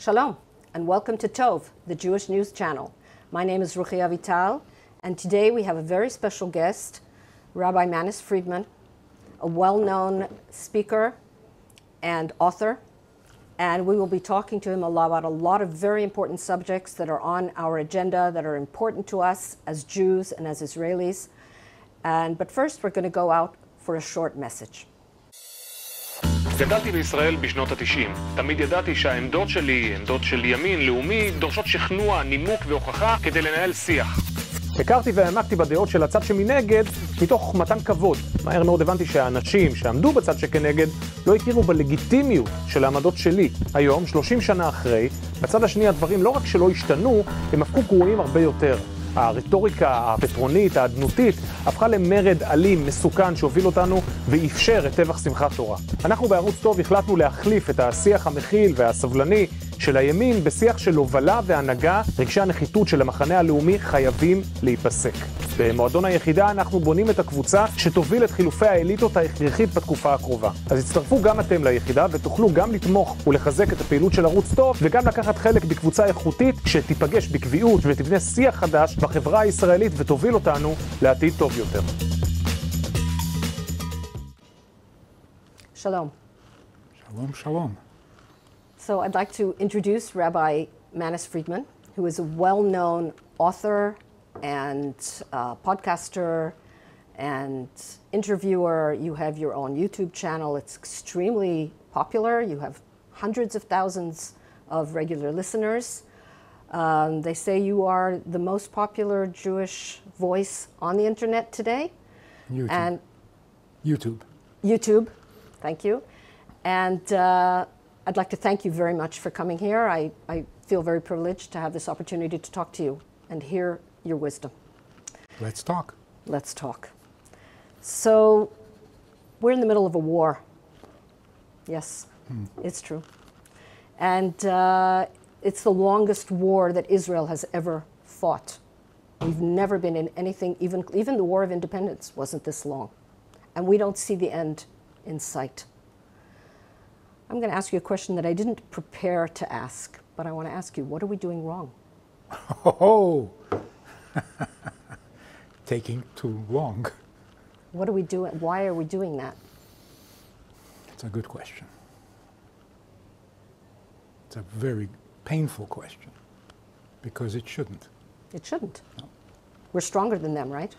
Shalom, and welcome to Tov, the Jewish news channel. My name is Ruchia Vital, and today we have a very special guest, Rabbi Manis Friedman, a well-known speaker and author, and we will be talking to him about a lot of very important subjects that are on our agenda, that are important to us as Jews and as Israelis. But first, we're going to go out for a short message. גדלתי בישראל בשנות ה-90. תמיד ידעתי שהעמדות שלי, עמדות של ימין, לאומי, דורשות שכנוע, נימוק והוכחה כדי לנהל שיח. הכרתי והעמקתי בדעות של הצד שמנגד מתוך מתן כבוד. מהר מאוד הבנתי שהאנשים שעמדו בצד שכנגד לא הכירו בלגיטימיות של העמדות שלי. היום, 30 שנה אחרי, בצד השני הדברים לא רק שלא השתנו, הם הפכו גרועים הרבה יותר. הרטוריקה הפטרונית, האדנותית, הפכה למרד אלים, מסוכן, שהוביל אותנו ואפשר את טבח שמחת תורה. אנחנו בערוץ טוב החלטנו להחליף את השיח המכיל והסבלני של הימין בשיח של הובלה והנהגה. רגשי הנחיתות של המחנה הלאומי חייבים להיפסק. במועדון היחידה אנחנו בונים את הקבוצה שתוביל את חילופי האליטות ההכרחית בתקופה הקרובה. אז הצטרפו גם אתם ליחידה ותוכלו גם לתמוך ולחזק את הפעילות של ערוץ טוב וגם לקחת חלק בקבוצה איכותית שתיפגש בקביעות ותבנה שיח חדש בחברה הישראלית ותוביל אותנו לעתיד טוב יותר. Shalom. Shalom, shalom. So I'd like to introduce Rabbi Manis Friedman, who is a well-known author and podcaster and interviewer. You have your own YouTube channel. It's extremely popular. You have hundreds of thousands of regular listeners. They say you are the most popular Jewish voice on the internet today. YouTube. And YouTube. Thank you. And I'd like to thank you very much for coming here. I feel very privileged to have this opportunity to talk to you and hear your wisdom. Let's talk. Let's talk. So, we're in the middle of a war. Yes, it's true. And it's the longest war that Israel has ever fought. We've never been in anything, even the War of Independence wasn't this long. And we don't see the end in sight. I'm going to ask you a question that I didn't prepare to ask, but I want to ask you, what are we doing wrong? Oh, taking too long. What are we doing? Why are we doing that? It's a good question. It's a very painful question, because it shouldn't. It shouldn't. No. We're stronger than them, right?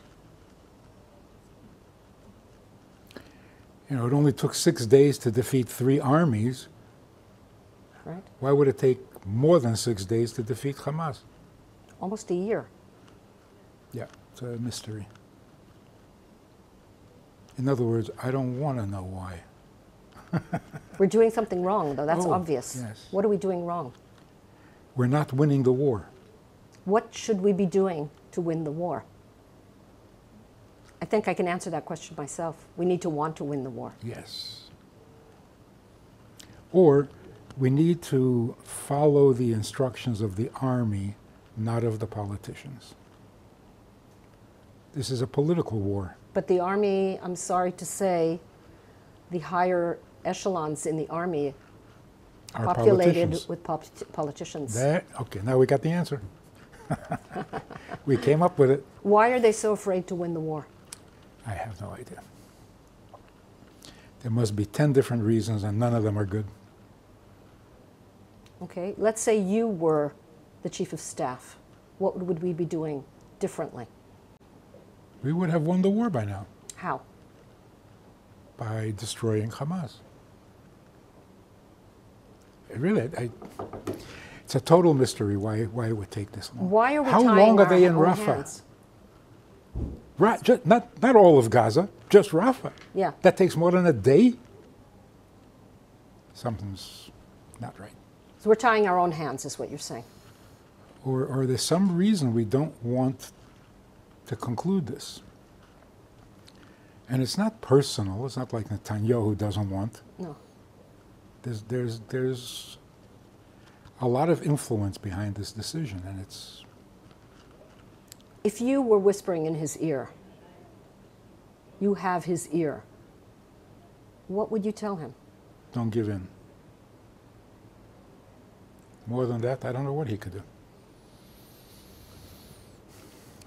You know, it only took 6 days to defeat 3 armies. Right. Why would it take more than 6 days to defeat Hamas? Almost a year. Yeah, it's a mystery. In other words, I don't want to know why. We're doing something wrong, though. That's obvious. Yes. What are we doing wrong? We're not winning the war. What should we be doing to win the war? I think I can answer that question myself. We need to want to win the war. Yes. Or we need to follow the instructions of the army, not of the politicians. This is a political war. But the army, I'm sorry to say, the higher echelons in the army are populated with politicians. Okay, now we got the answer. We came up with it. Why are they so afraid to win the war? I have no idea. There must be 10 different reasons, and none of them are good. Okay, let's say you were the chief of staff. What would we be doing differently? We would have won the war by now. How? By destroying Hamas. Really, it's a total mystery why it would take this long. Why are we How tying long are they in our own Rafah? hands? Right, not all of Gaza, just Rafah. Yeah. That takes more than a day. Something's not right. So we're tying our own hands, is what you're saying. Or there's some reason we don't want to conclude this. And it's not personal. It's not like Netanyahu doesn't want. No. There's a lot of influence behind this decision, and it's... If you were whispering in his ear, you have his ear, what would you tell him? Don't give in. More than that, I don't know what he could do.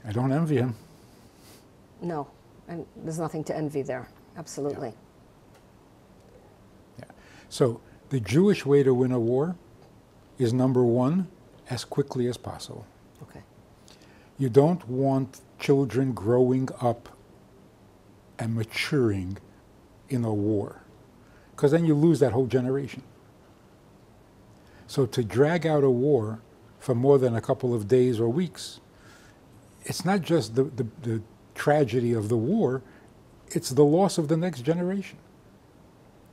I don't envy him. No, and there's nothing to envy there. Absolutely. Yeah. So the Jewish way to win a war is, number one, as quickly as possible. Okay. You don't want children growing up and maturing in a war, because then you lose that whole generation. So to drag out a war for more than a couple of days or weeks, it's not just the tragedy of the war, it's the loss of the next generation.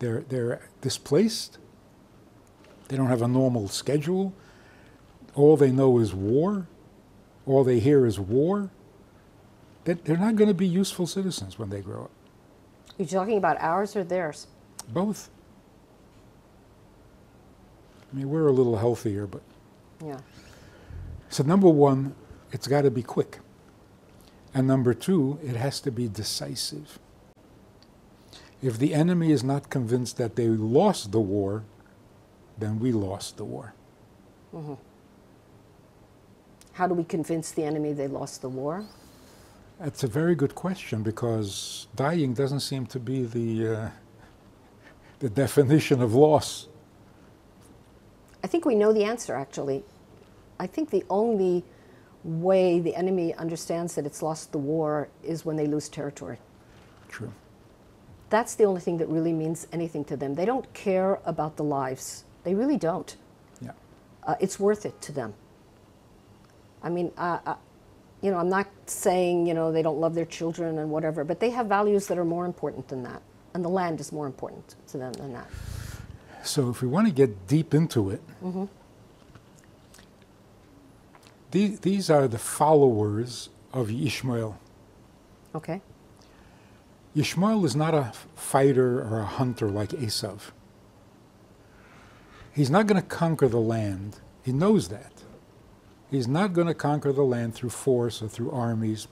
They're displaced. They don't have a normal schedule. All they know is war. All they hear is war. They're not going to be useful citizens when they grow up. You're talking about ours or theirs? Both. I mean, we're a little healthier, but... Yeah. So number one, it's got to be quick. And number two, it has to be decisive. If the enemy is not convinced that they lost the war, then we lost the war. Mm-hmm. How do we convince the enemy they lost the war? That's a very good question, because dying doesn't seem to be the definition of loss. I think we know the answer, actually. I think the only way the enemy understands that it's lost the war is when they lose territory. True. That's the only thing that really means anything to them. They don't care about the lives. They really don't. Yeah. It's worth it to them. I mean, you know, I'm not saying, you know, they don't love their children and whatever, but they have values that are more important than that. And the land is more important to them than that. So if we want to get deep into it, mm-hmm. these are the followers of Ishmael. Okay. Ishmael is not a fighter or a hunter like Esav. He's not going to conquer the land. He knows that. He's not going to conquer the land through force or through armies,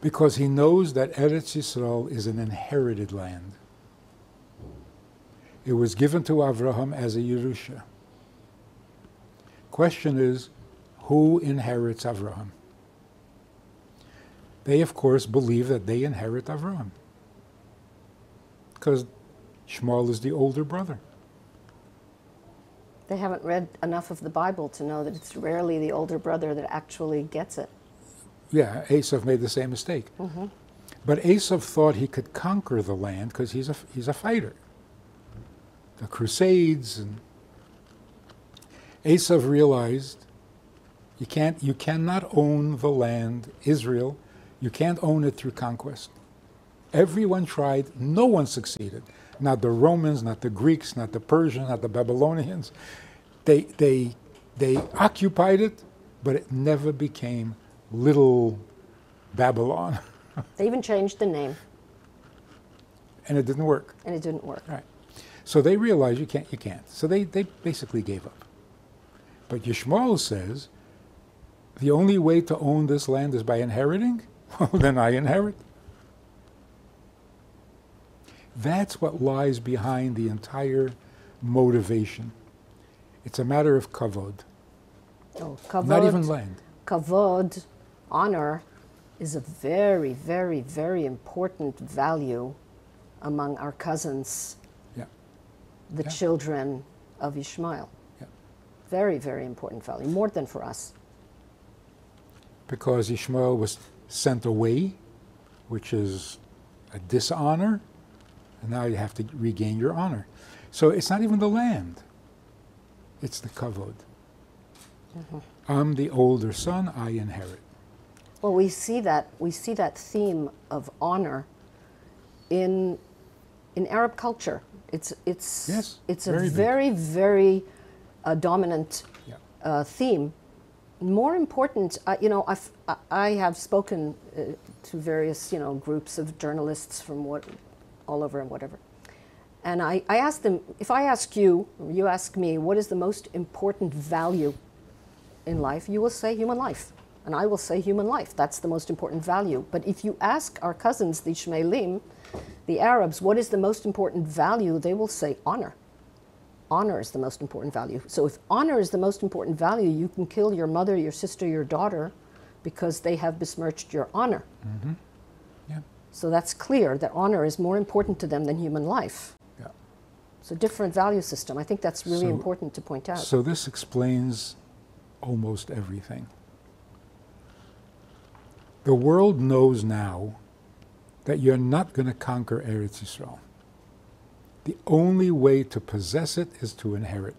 because he knows that Eretz Yisrael is an inherited land. It was given to Avraham as a Yerusha. Question is, who inherits Avraham? They, of course, believe that they inherit Avraham, because Shmuel is the older brother. They haven't read enough of the Bible to know that it's rarely the older brother that actually gets it. Yeah, Esav made the same mistake. Mm-hmm. But Esav thought he could conquer the land because he's a fighter. The Crusades, and Esav realized you cannot own the land, Israel. You can't own it through conquest. Everyone tried, no one succeeded. Not the Romans, not the Greeks, not the Persians, not the Babylonians. They occupied it, but it never became Little Babylon. They even changed the name. And it didn't work. And it didn't work. Right. So they realized you can't. So they basically gave up. But Yishmael says, the only way to own this land is by inheriting? Well, then I inherit. That's what lies behind the entire motivation. It's a matter of kavod. Oh, kavod. Not even land. Kavod, honor, is a very, very, very important value among our cousins, Yeah. the Yeah. children of Ishmael. Yeah. Very, very important value, more than for us. Because Ishmael was sent away, which is a dishonor, and now you have to regain your honor. So it's not even the land. It's the kavod. Mm-hmm. I'm the older son, I inherit. Well, we see that theme of honor in Arab culture. It's Yes, it's very a big. very, very dominant Yeah. theme. More important, you know, I have spoken to various, you know, groups of journalists from all over and whatever. And I asked them, if I ask you, or you ask me, what is the most important value in life, you will say human life. And I will say human life. That's the most important value. But if you ask our cousins, the Ishmaelim, the Arabs, what is the most important value, they will say honor. honor is the most important value. So if honor is the most important value, you can kill your mother, your sister, your daughter, because they have besmirched your honor. Mm-hmm. Yeah. So that's clear that honor is more important to them than human life. Yeah. It's a different value system. I think that's really important to point out. So this explains almost everything. The world knows now that you're not going to conquer Eretz Yisrael. The only way to possess it is to inherit.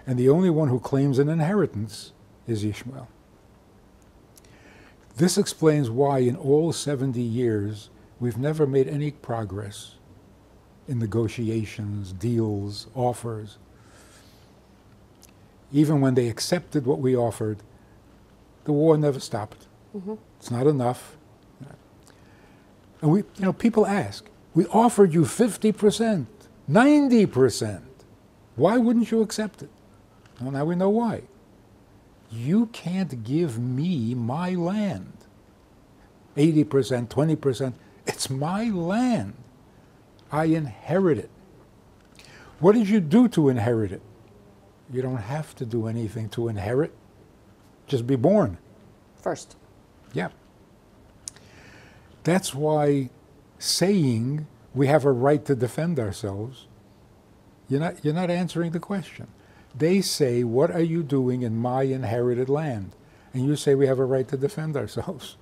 And the only one who claims an inheritance is Ishmael. This explains why in all 70 years we've never made any progress in negotiations, deals, offers. Even when they accepted what we offered, the war never stopped. Mm-hmm. It's not enough. And we, people ask, we offered you 50%, 90%. Why wouldn't you accept it? Well, now we know why. You can't give me my land. 80%, 20%, it's my land. I inherit it. What did you do to inherit it? You don't have to do anything to inherit. Just be born. First. Yeah. That's why saying we have a right to defend ourselves, you're not answering the question. They say, what are you doing in my inherited land? And you say we have a right to defend ourselves.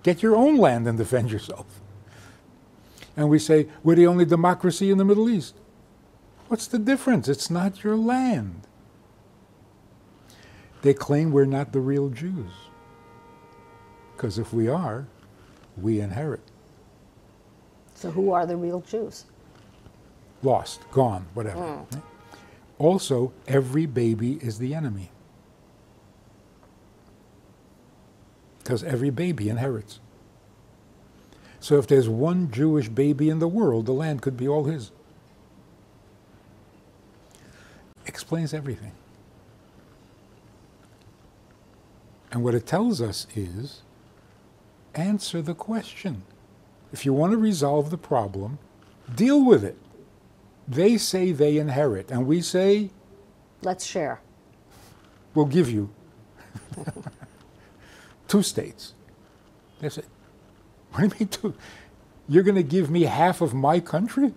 Get your own land and defend yourself. And we say, we're the only democracy in the Middle East. What's the difference? It's not your land. They claim we're not the real Jews. Because if we are, we inherit. So who are the real Jews? Lost, gone, whatever. Also, every baby is the enemy. Because every baby inherits. So if there's one Jewish baby in the world, the land could be all his. Explains everything. And what it tells us is, answer the question. If you want to resolve the problem, deal with it. They say they inherit, and we say, let's share. We'll give you 2 states. That's it. What do you mean 2? You're going to give me half of my country?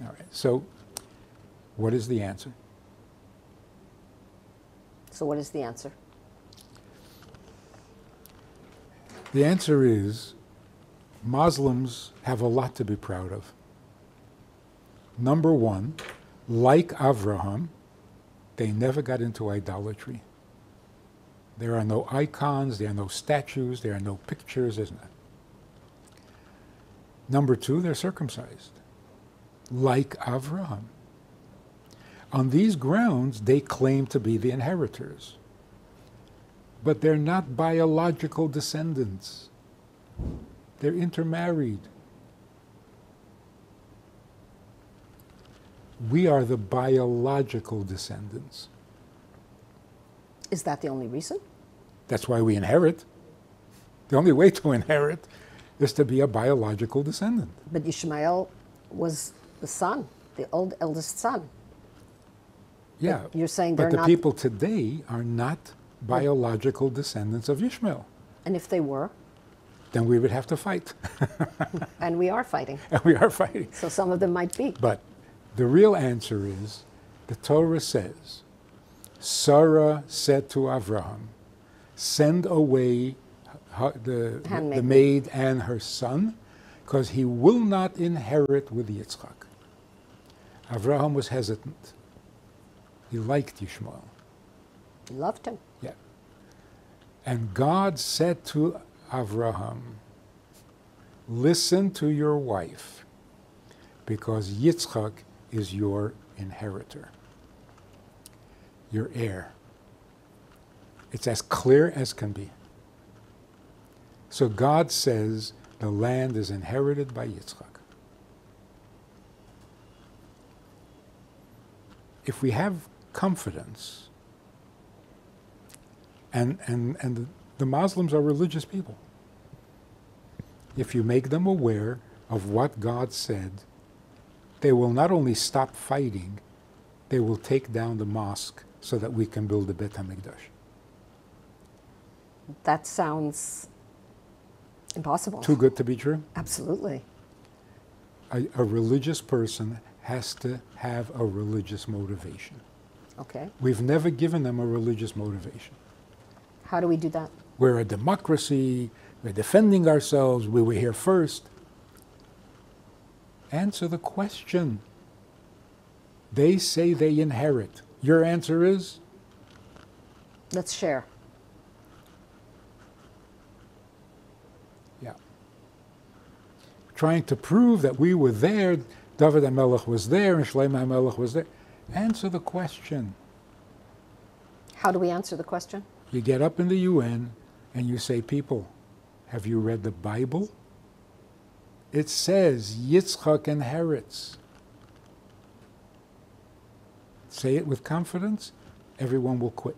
All right, so what is the answer? So what is the answer? The answer is Muslims have a lot to be proud of. Number one, like Abraham, they never got into idolatry. There are no icons, there are no statues, there are no pictures, isn't it? Number two, they're circumcised, like Abraham. On these grounds, they claim to be the inheritors. But they're not biological descendants. They're intermarried. We are the biological descendants. Is that the only reason? That's why we inherit. The only way to inherit is to be a biological descendant. But Ishmael was the son, the eldest son. Yeah, but you're saying they're but the not... people today are not biological descendants of Ishmael. And if they were? Then we would have to fight. And we are fighting. And we are fighting. So some of them might be. But the real answer is, the Torah says, Sarah said to Abraham, send away the maid and her son, because he will not inherit with Yitzchak. Abraham was hesitant. He liked Ishmael. He loved him. Yeah. And God said to Abraham, listen to your wife, because Yitzchak is your inheritor, your heir. It's as clear as can be. So God says the land is inherited by Yitzchak. If we have confidence, and the Muslims are religious people, if you make them aware of what God said, they will not only stop fighting, they will take down the mosque so that we can build a Bet HaMikdash. That sounds impossible. Too good to be true? Absolutely. A religious person has to have a religious motivation. Okay. We've never given them a religious motivation. How do we do that? We're a democracy, we're defending ourselves, we were here first. Answer the question. They say they inherit. Your answer is? Let's share. Yeah. Trying to prove that we were there, David HaMelech was there, and Shlomo HaMelech was there. Answer the question. How do we answer the question? You get up in the UN and you say, people, have you read the Bible? It says Yitzchak inherits. Say it with confidence, everyone will quit.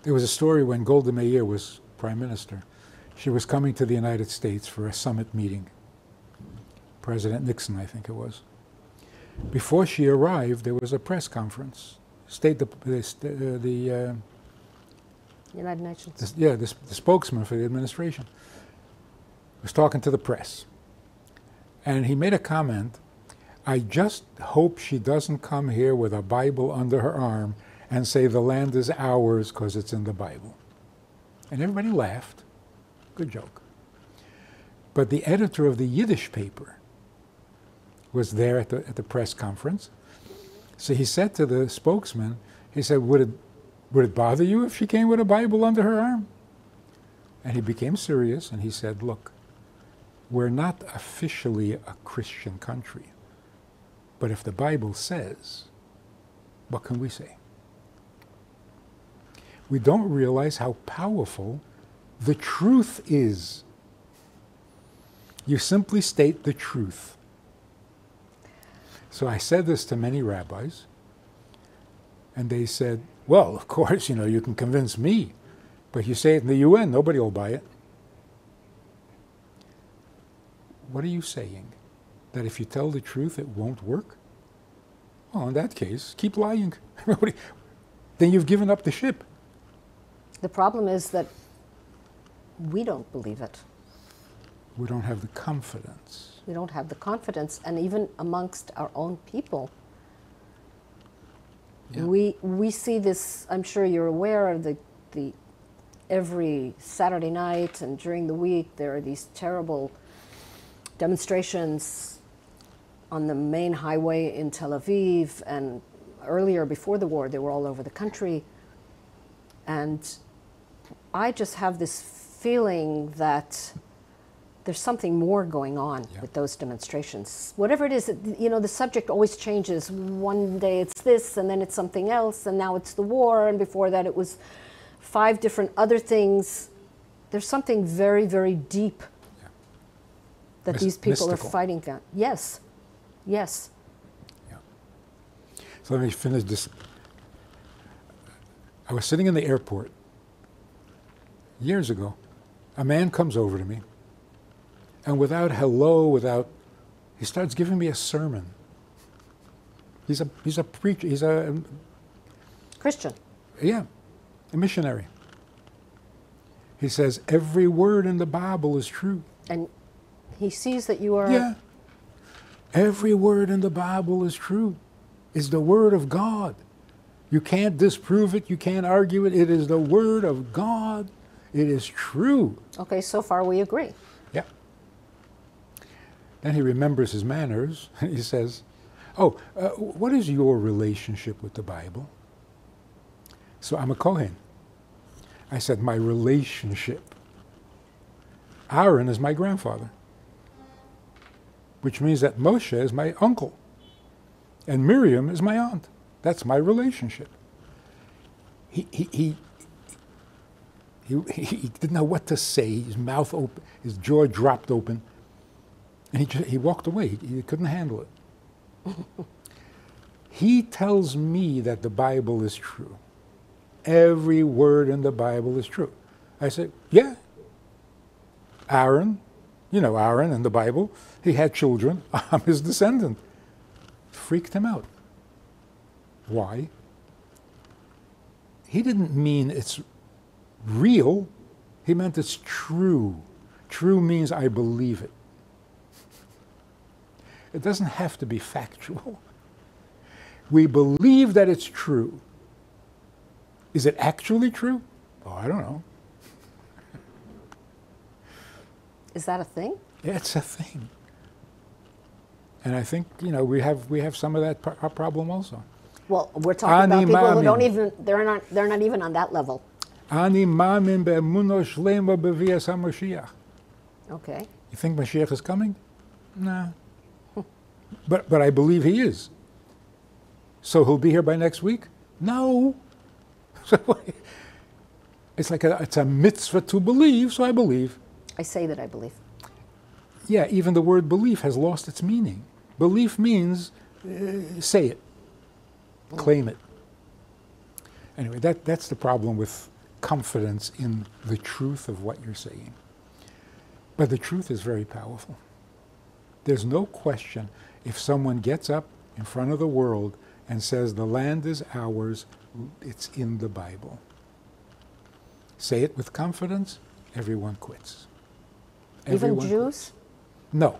There was a story when Golda Meir was prime minister. She was coming to the United States for a summit meeting. President Nixon, I think it was. Before she arrived, there was a press conference. United Nations. The spokesman for the administration was talking to the press. And he made a comment, I just hope she doesn't come here with a Bible under her arm and say the land is ours because it's in the Bible. And everybody laughed. Good joke. But the editor of the Yiddish paper was there at the press conference. So he said to the spokesman, he said, would it bother you if she came with a Bible under her arm? And he became serious and he said, look, we're not officially a Christian country, but if the Bible says, what can we say? We don't realize how powerful the truth is. You simply state the truth. So I said this to many rabbis, and they said, well, of course, you can convince me, but you say it in the UN, nobody will buy it. What are you saying? That if you tell the truth, it won't work? Well, in that case, keep lying. Then you've given up the ship. The problem is that we don't believe it. We don't have the confidence. We don't have the confidence, and even amongst our own people. Yeah. We see this, I'm sure you're aware of the every Saturday night and during the week there are these terrible demonstrations on the main highway in Tel Aviv, and earlier before the war they were all over the country. And I just have this feeling that there's something more going on with those demonstrations. Whatever it is, the subject always changes. One day it's this, and then it's something else, and now it's the war, and before that it was 5 different other things. There's something very, very deep that these people mystical. Are fighting that. Yes, yes. Yeah. So let me finish this. I was sitting in the airport years ago. A man comes over to me, and without hello, he starts giving me a sermon. He's a preacher. He's a Christian. Yeah, a missionary. He says every word in the Bible is true. And he sees that you are. Yeah. Every word in the Bible is true. It's the word of God. You can't disprove it. You can't argue it. It is the word of God. It is true. Okay, so far we agree. Yeah. Then he remembers his manners, and he says, what is your relationship with the Bible? So I'm a Kohen. I said, my relationship. Aaron is my grandfather, which means that Moshe is my uncle, and Miriam is my aunt. That's my relationship. He didn't know what to say. His mouth open, his jaw dropped open, and he walked away. He couldn't handle it. He tells me that the Bible is true. Every word in the Bible is true. I said, yeah. Aaron, You know Aaron in the Bible. He had children. I'm his descendant. Freaked him out. Why? He didn't mean it's real. He meant it's true. True means I believe it. It doesn't have to be factual. We believe that it's true. Is it actually true? Oh, I don't know. Is that a thing? It's a thing. And I think, you know, we have some of that problem also. Well, we're talking about people who don't even, they're not even on that level. Ani ma'amin be'emuno shlema b'vias HaMashiach. Okay. You think Mashiach is coming? No. But I believe he is. So he'll be here by next week? No. So it's like it's a mitzvah to believe, so I believe. I say that I believe. Yeah, even the word belief has lost its meaning. Belief means say it, claim it. Anyway, that's the problem with confidence in the truth of what you're saying. But the truth is very powerful. There's no question if someone gets up in front of the world and says the land is ours, it's in the Bible. Say it with confidence, everyone quits. Even Jews? Quits. No.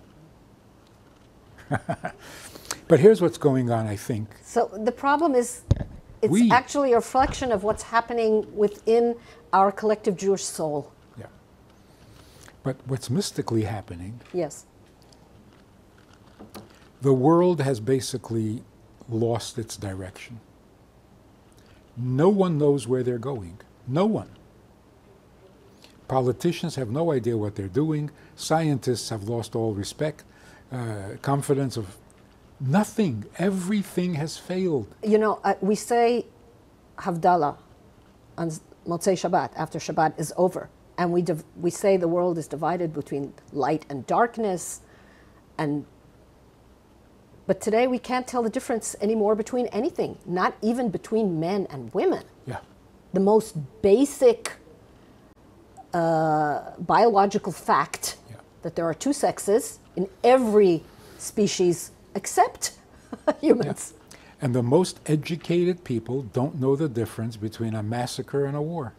But here's what's going on, I think. So the problem is, it's actually a reflection of what's happening within our collective Jewish soul. Yeah. But what's mystically happening, yes, the world has basically lost its direction. No one knows where they're going. No one. Politicians have no idea what they're doing. Scientists have lost all respect, confidence of nothing. Everything has failed. You know, we say Havdalah on Motzei Shabbat, after Shabbat is over. And we say the world is divided between light and darkness. But today we can't tell the difference anymore between anything, not even between men and women. Yeah. The most basic biological fact that there are two sexes in every species except humans. Yeah. And the most educated people don't know the difference between a massacre and a war.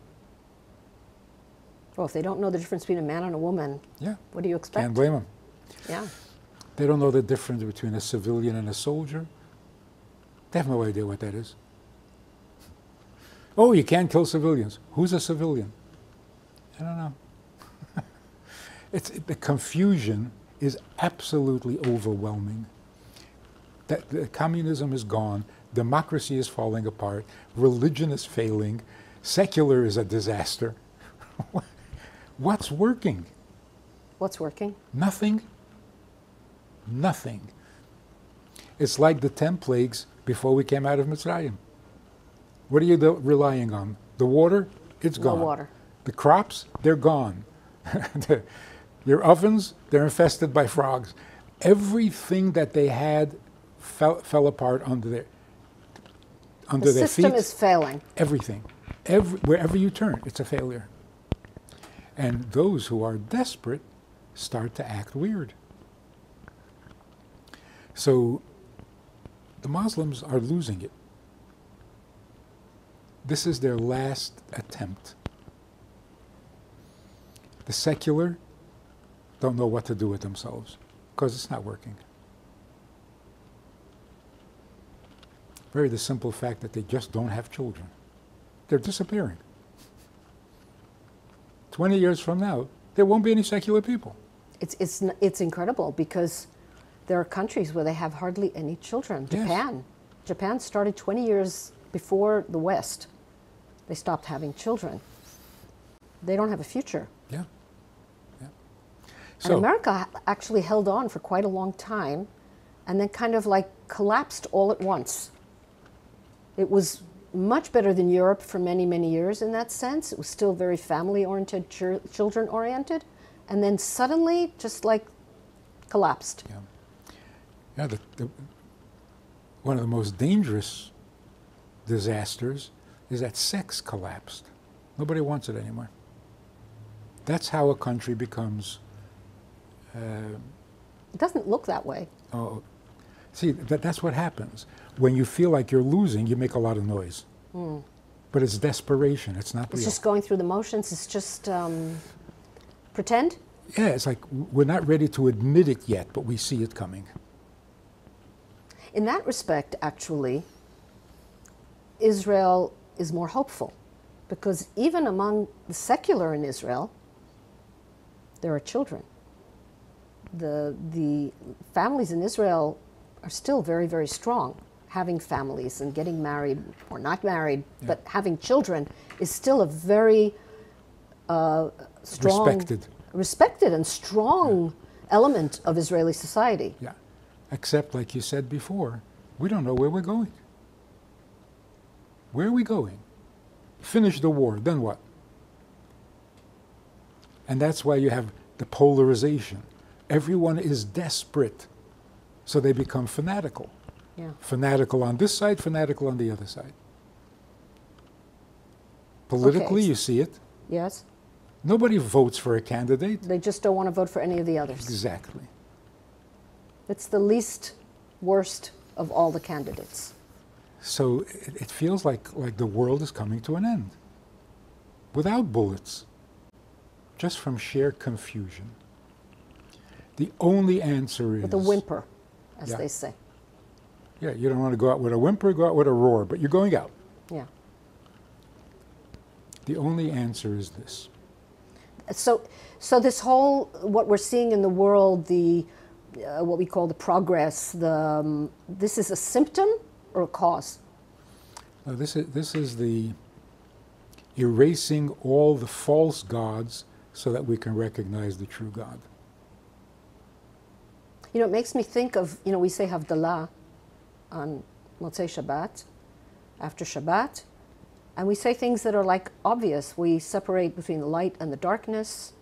Well, if they don't know the difference between a man and a woman, what do you expect? Can't blame them. Yeah. They don't know the difference between a civilian and a soldier. They have no idea what that is. Oh, you can't kill civilians. Who's a civilian? I don't know. The confusion is absolutely overwhelming. The communism is gone. Democracy is falling apart. Religion is failing. Secular is a disaster. What's working? What's working? Nothing. Nothing. It's like the 10 plagues before we came out of Mitzrayim. What are you relying on? The water? It's gone. No water. The crops? They're gone. Your ovens? They're infested by frogs. Everything that they had fell apart under their feet. The system is failing. Everything. Wherever you turn, it's a failure. And those who are desperate start to act weird. So the Muslims are losing it. This is their last attempt. The secular don't know what to do with themselves because it's not working. Very the simple fact that they just don't have children. They're disappearing. 20 years from now, there won't be any secular people. It's incredible because there are countries where they have hardly any children. Japan. Yes. Japan started 20 years before the West. They stopped having children. They don't have a future. Yeah. Yeah. And America actually held on for quite a long time and then kind of like collapsed all at once. It was much better than Europe for many, many years in that sense. It was still very family-oriented, children-oriented, and then suddenly just like collapsed. Yeah. Yeah, one of the most dangerous disasters is that sex collapsed. Nobody wants it anymore. That's how a country becomes It doesn't look that way. Oh, see, that's what happens. When you feel like you're losing, you make a lot of noise. But it's desperation. It's not real. It's just going through the motions. It's just pretend. Yeah, it's like we're not ready to admit it yet, but we see it coming. In that respect, actually, Israel is more hopeful, because even among the secular in Israel, there are children. The families in Israel are still very, very strong. Having families and getting married or not married, but having children is still a very strong, respected and strong element of Israeli society. Yeah, except like you said before, we don't know where we're going. Where are we going? Finish the war, then what? And that's why you have the polarization. Everyone is desperate, so they become fanatical. Yeah. Fanatical on this side, fanatical on the other side. Politically, Okay. you see it. Yes? Nobody votes for a candidate. They just don't want to vote for any of the others. Exactly. It's the least worst of all the candidates. So it feels like the world is coming to an end. Without bullets. Just from sheer confusion. The only answer is... With a whimper, as Yeah. they say. Yeah, you don't want to go out with a whimper, go out with a roar, but you're going out. Yeah. The only answer is this. So this whole, what we're seeing in the world, the what we call the progress, this is a symptom or a cause? Now this is the erasing all the false gods so that we can recognize the true God. You know, it makes me think of, you know, we say Havdalah on Motzei Shabbat, after Shabbat, and we say things that are like obvious. We separate between the light and the darkness,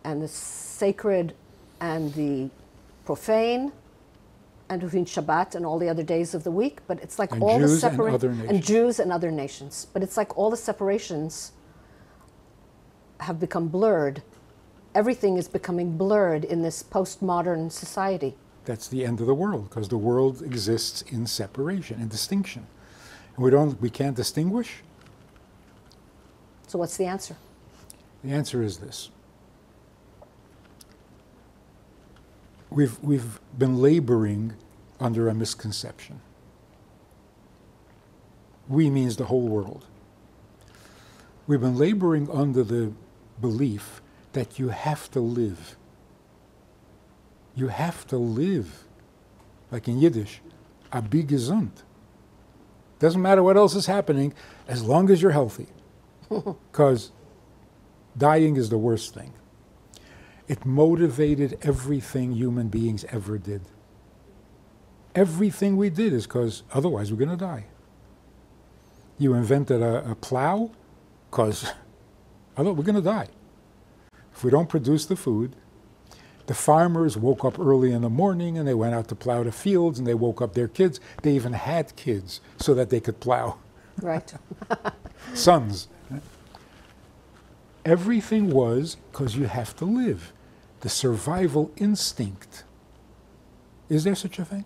and the sacred and the profane, and between Shabbat and all the other days of the week. But it's like And all Jews the and other separations, nations. and Jews and other nations. But it's like all the separations have become blurred. Everything is becoming blurred in this postmodern society. That's the end of the world, because the world exists in separation, in distinction. And we can't distinguish. So what's the answer? The answer is this. We've been laboring under a misconception. We means the whole world. We've been laboring under the belief that you have to live. You have to live. Like in Yiddish, abi gesund. Doesn't matter what else is happening, as long as you're healthy. Because dying is the worst thing. It motivated everything human beings ever did. Everything we did is because otherwise we're going to die. You invented a plow because we're going to die. If we don't produce the food, the farmers woke up early in the morning and they went out to plow the fields and they woke up their kids. They even had kids so that they could plow. Right. Sons. Everything was because you have to live. The survival instinct. Is there such a thing?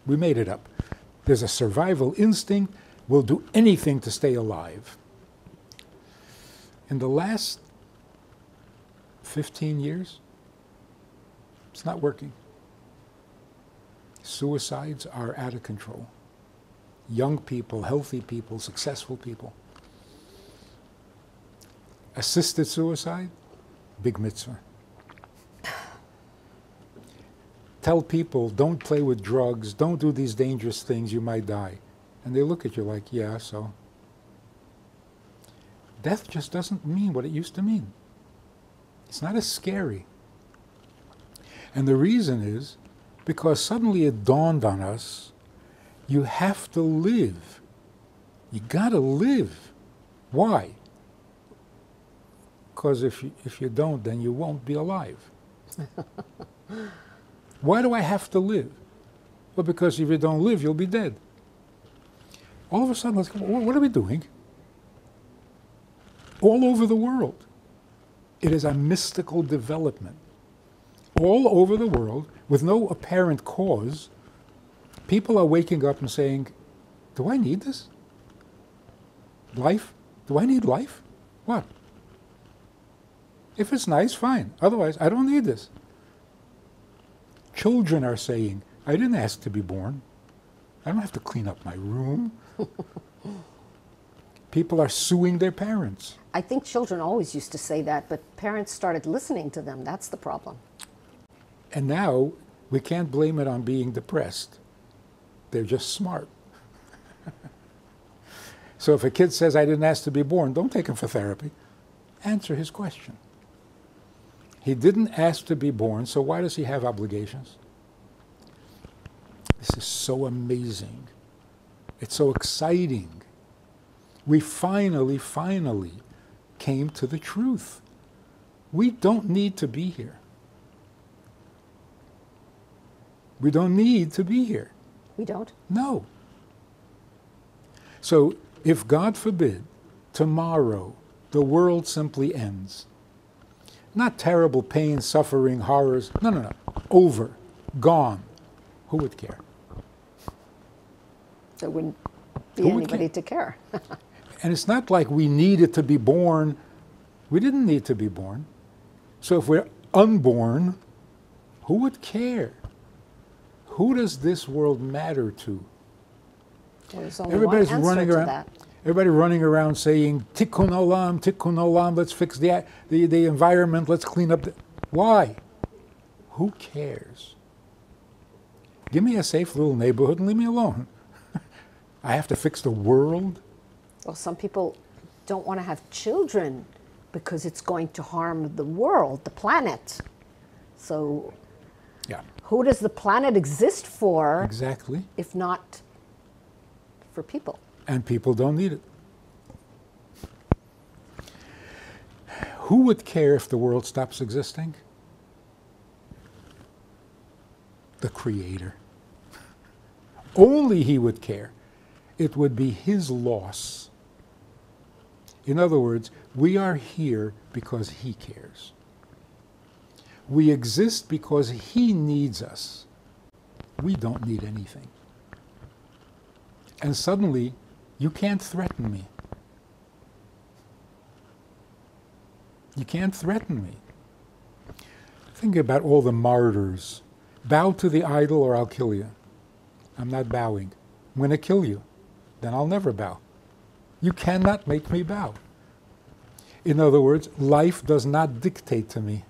We made it up. There's a survival instinct. We'll do anything to stay alive. In the last 15 years, it's not working. Suicides are out of control. Young people, healthy people, successful people. Assisted suicide, big mitzvah. Tell people, don't play with drugs, don't do these dangerous things, you might die. And they look at you like, yeah, so. Death just doesn't mean what it used to mean. It's not as scary. And the reason is because suddenly it dawned on us, you have to live. You gotta live. Why? Because if you don't, then you won't be alive. Why do I have to live? Well, because if you don't live, you'll be dead. All of a sudden, what are we doing? All over the world. It is a mystical development. All over the world, with no apparent cause, people are waking up and saying, do I need this? Life? Do I need life? What? If it's nice, fine. Otherwise, I don't need this. Children are saying, I didn't ask to be born. I don't have to clean up my room. People are suing their parents. I think children always used to say that, but parents started listening to them. That's the problem. And now, we can't blame it on being depressed. They're just smart. So if a kid says, I didn't ask to be born, don't take him for therapy. Answer his question. He didn't ask to be born, so why does he have obligations? This is so amazing. It's so exciting. We finally came to the truth. We don't need to be here. We don't need to be here. We don't? No. So, if God forbid, tomorrow, the world simply ends. Not terrible pain, suffering, horrors. No. Over. Gone. Who would care? There wouldn't be anybody to care. And it's not like we needed to be born. We didn't need to be born. So if we're unborn, who would care? Who does this world matter to? Well, there's only Everybody's one answer running to around. that. Everybody running around saying, Tikkun olam, let's fix the environment, let's clean up. Why? Who cares? Give me a safe little neighborhood and leave me alone. I have to fix the world? Well, some people don't want to have children because it's going to harm the world, the planet. So Yeah. who does the planet exist for? Exactly. If not for people? And people don't need it. Who would care if the world stops existing? The Creator. Only He would care. It would be His loss. In other words, we are here because He cares. We exist because He needs us. We don't need anything. And suddenly, you can't threaten me. You can't threaten me. Think about all the martyrs. Bow to the idol or I'll kill you. I'm not bowing. I'm going to kill you. Then I'll never bow. You cannot make me bow. In other words, life does not dictate to me.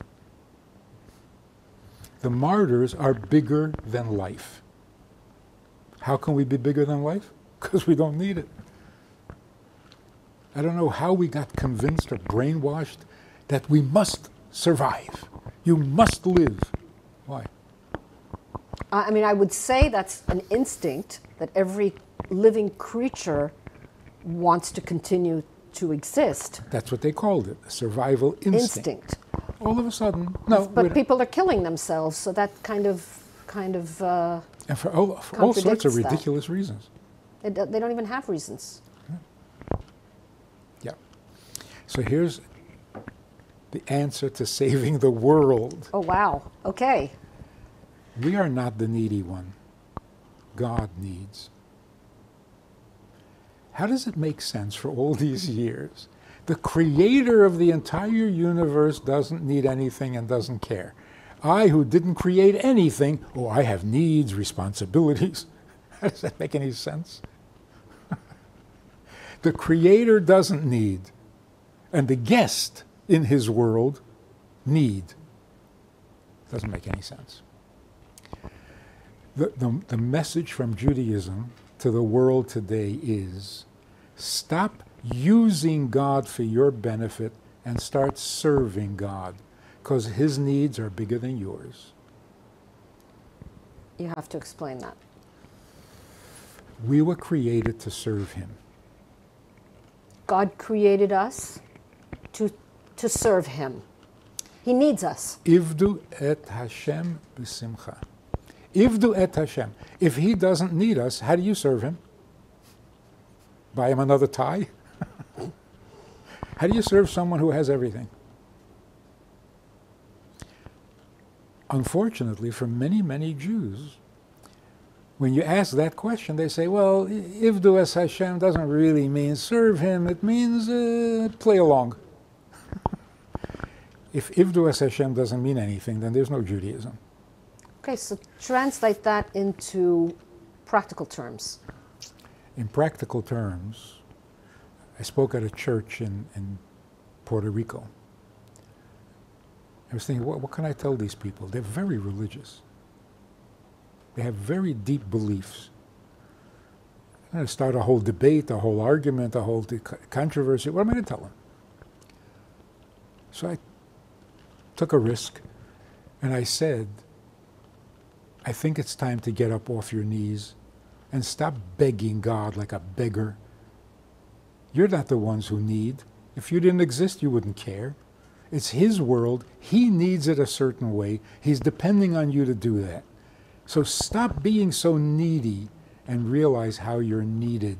The martyrs are bigger than life. How can we be bigger than life? Because we don't need it. I don't know how we got convinced or brainwashed that we must survive. You must live. Why? I mean, I would say that's an instinct that every living creature wants to continue to exist. That's what they called it, a survival instinct. All of a sudden, no. But people are killing themselves, so that kind of. And for all sorts of ridiculous reasons. They don't even have reasons. Yeah. So here's the answer to saving the world. Oh, wow. Okay. We are not the needy one. God needs. How does it make sense for all these years? The creator of the entire universe doesn't need anything and doesn't care. I, who didn't create anything, oh, I have needs, responsibilities. How does that make any sense? The creator doesn't need, and the guest in his world need. Doesn't make any sense. The message from Judaism to the world today is, stop using God for your benefit and start serving God, because His needs are bigger than yours. You have to explain that. We were created to serve Him. God created us to serve Him. He needs us. Ivdu et Hashem b'simcha. Ivdu et Hashem. If He doesn't need us, how do you serve Him? Buy Him another tie? How do you serve someone who has everything? unfortunately, for many, many Jews, when you ask that question, they say, well, Ivdu es Hashem doesn't really mean serve him, it means play along. If Ivdu es Hashem doesn't mean anything, then there's no Judaism. Okay, so translate that into practical terms. In practical terms, I spoke at a church in Puerto Rico. I was thinking, what can I tell these people? They're very religious. They have very deep beliefs. I'm going to start a whole debate, a whole argument, a whole controversy. What am I going to tell them? So I took a risk, and I said, I think it's time to get up off your knees and stop begging God like a beggar. You're not the ones who need. If you didn't exist, you wouldn't care. It's His world. He needs it a certain way. He's depending on you to do that. So stop being so needy and realize how you're needed.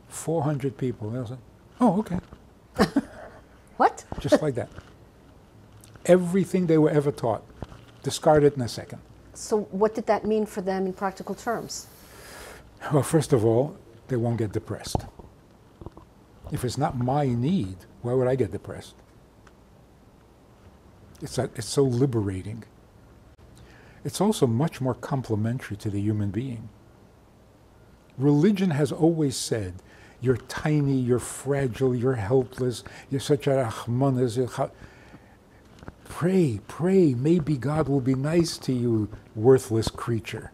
400 people. They said, oh, okay. What? Just like that. Everything they were ever taught, discarded in a second. So what did that mean for them in practical terms? Well, first of all, they won't get depressed. If it's not my need, why would I get depressed? It's so liberating. It's also much more complementary to the human being. Religion has always said, you're tiny, you're fragile, you're helpless, you're such a rahmanas. Pray, pray, maybe God will be nice to you, worthless creature.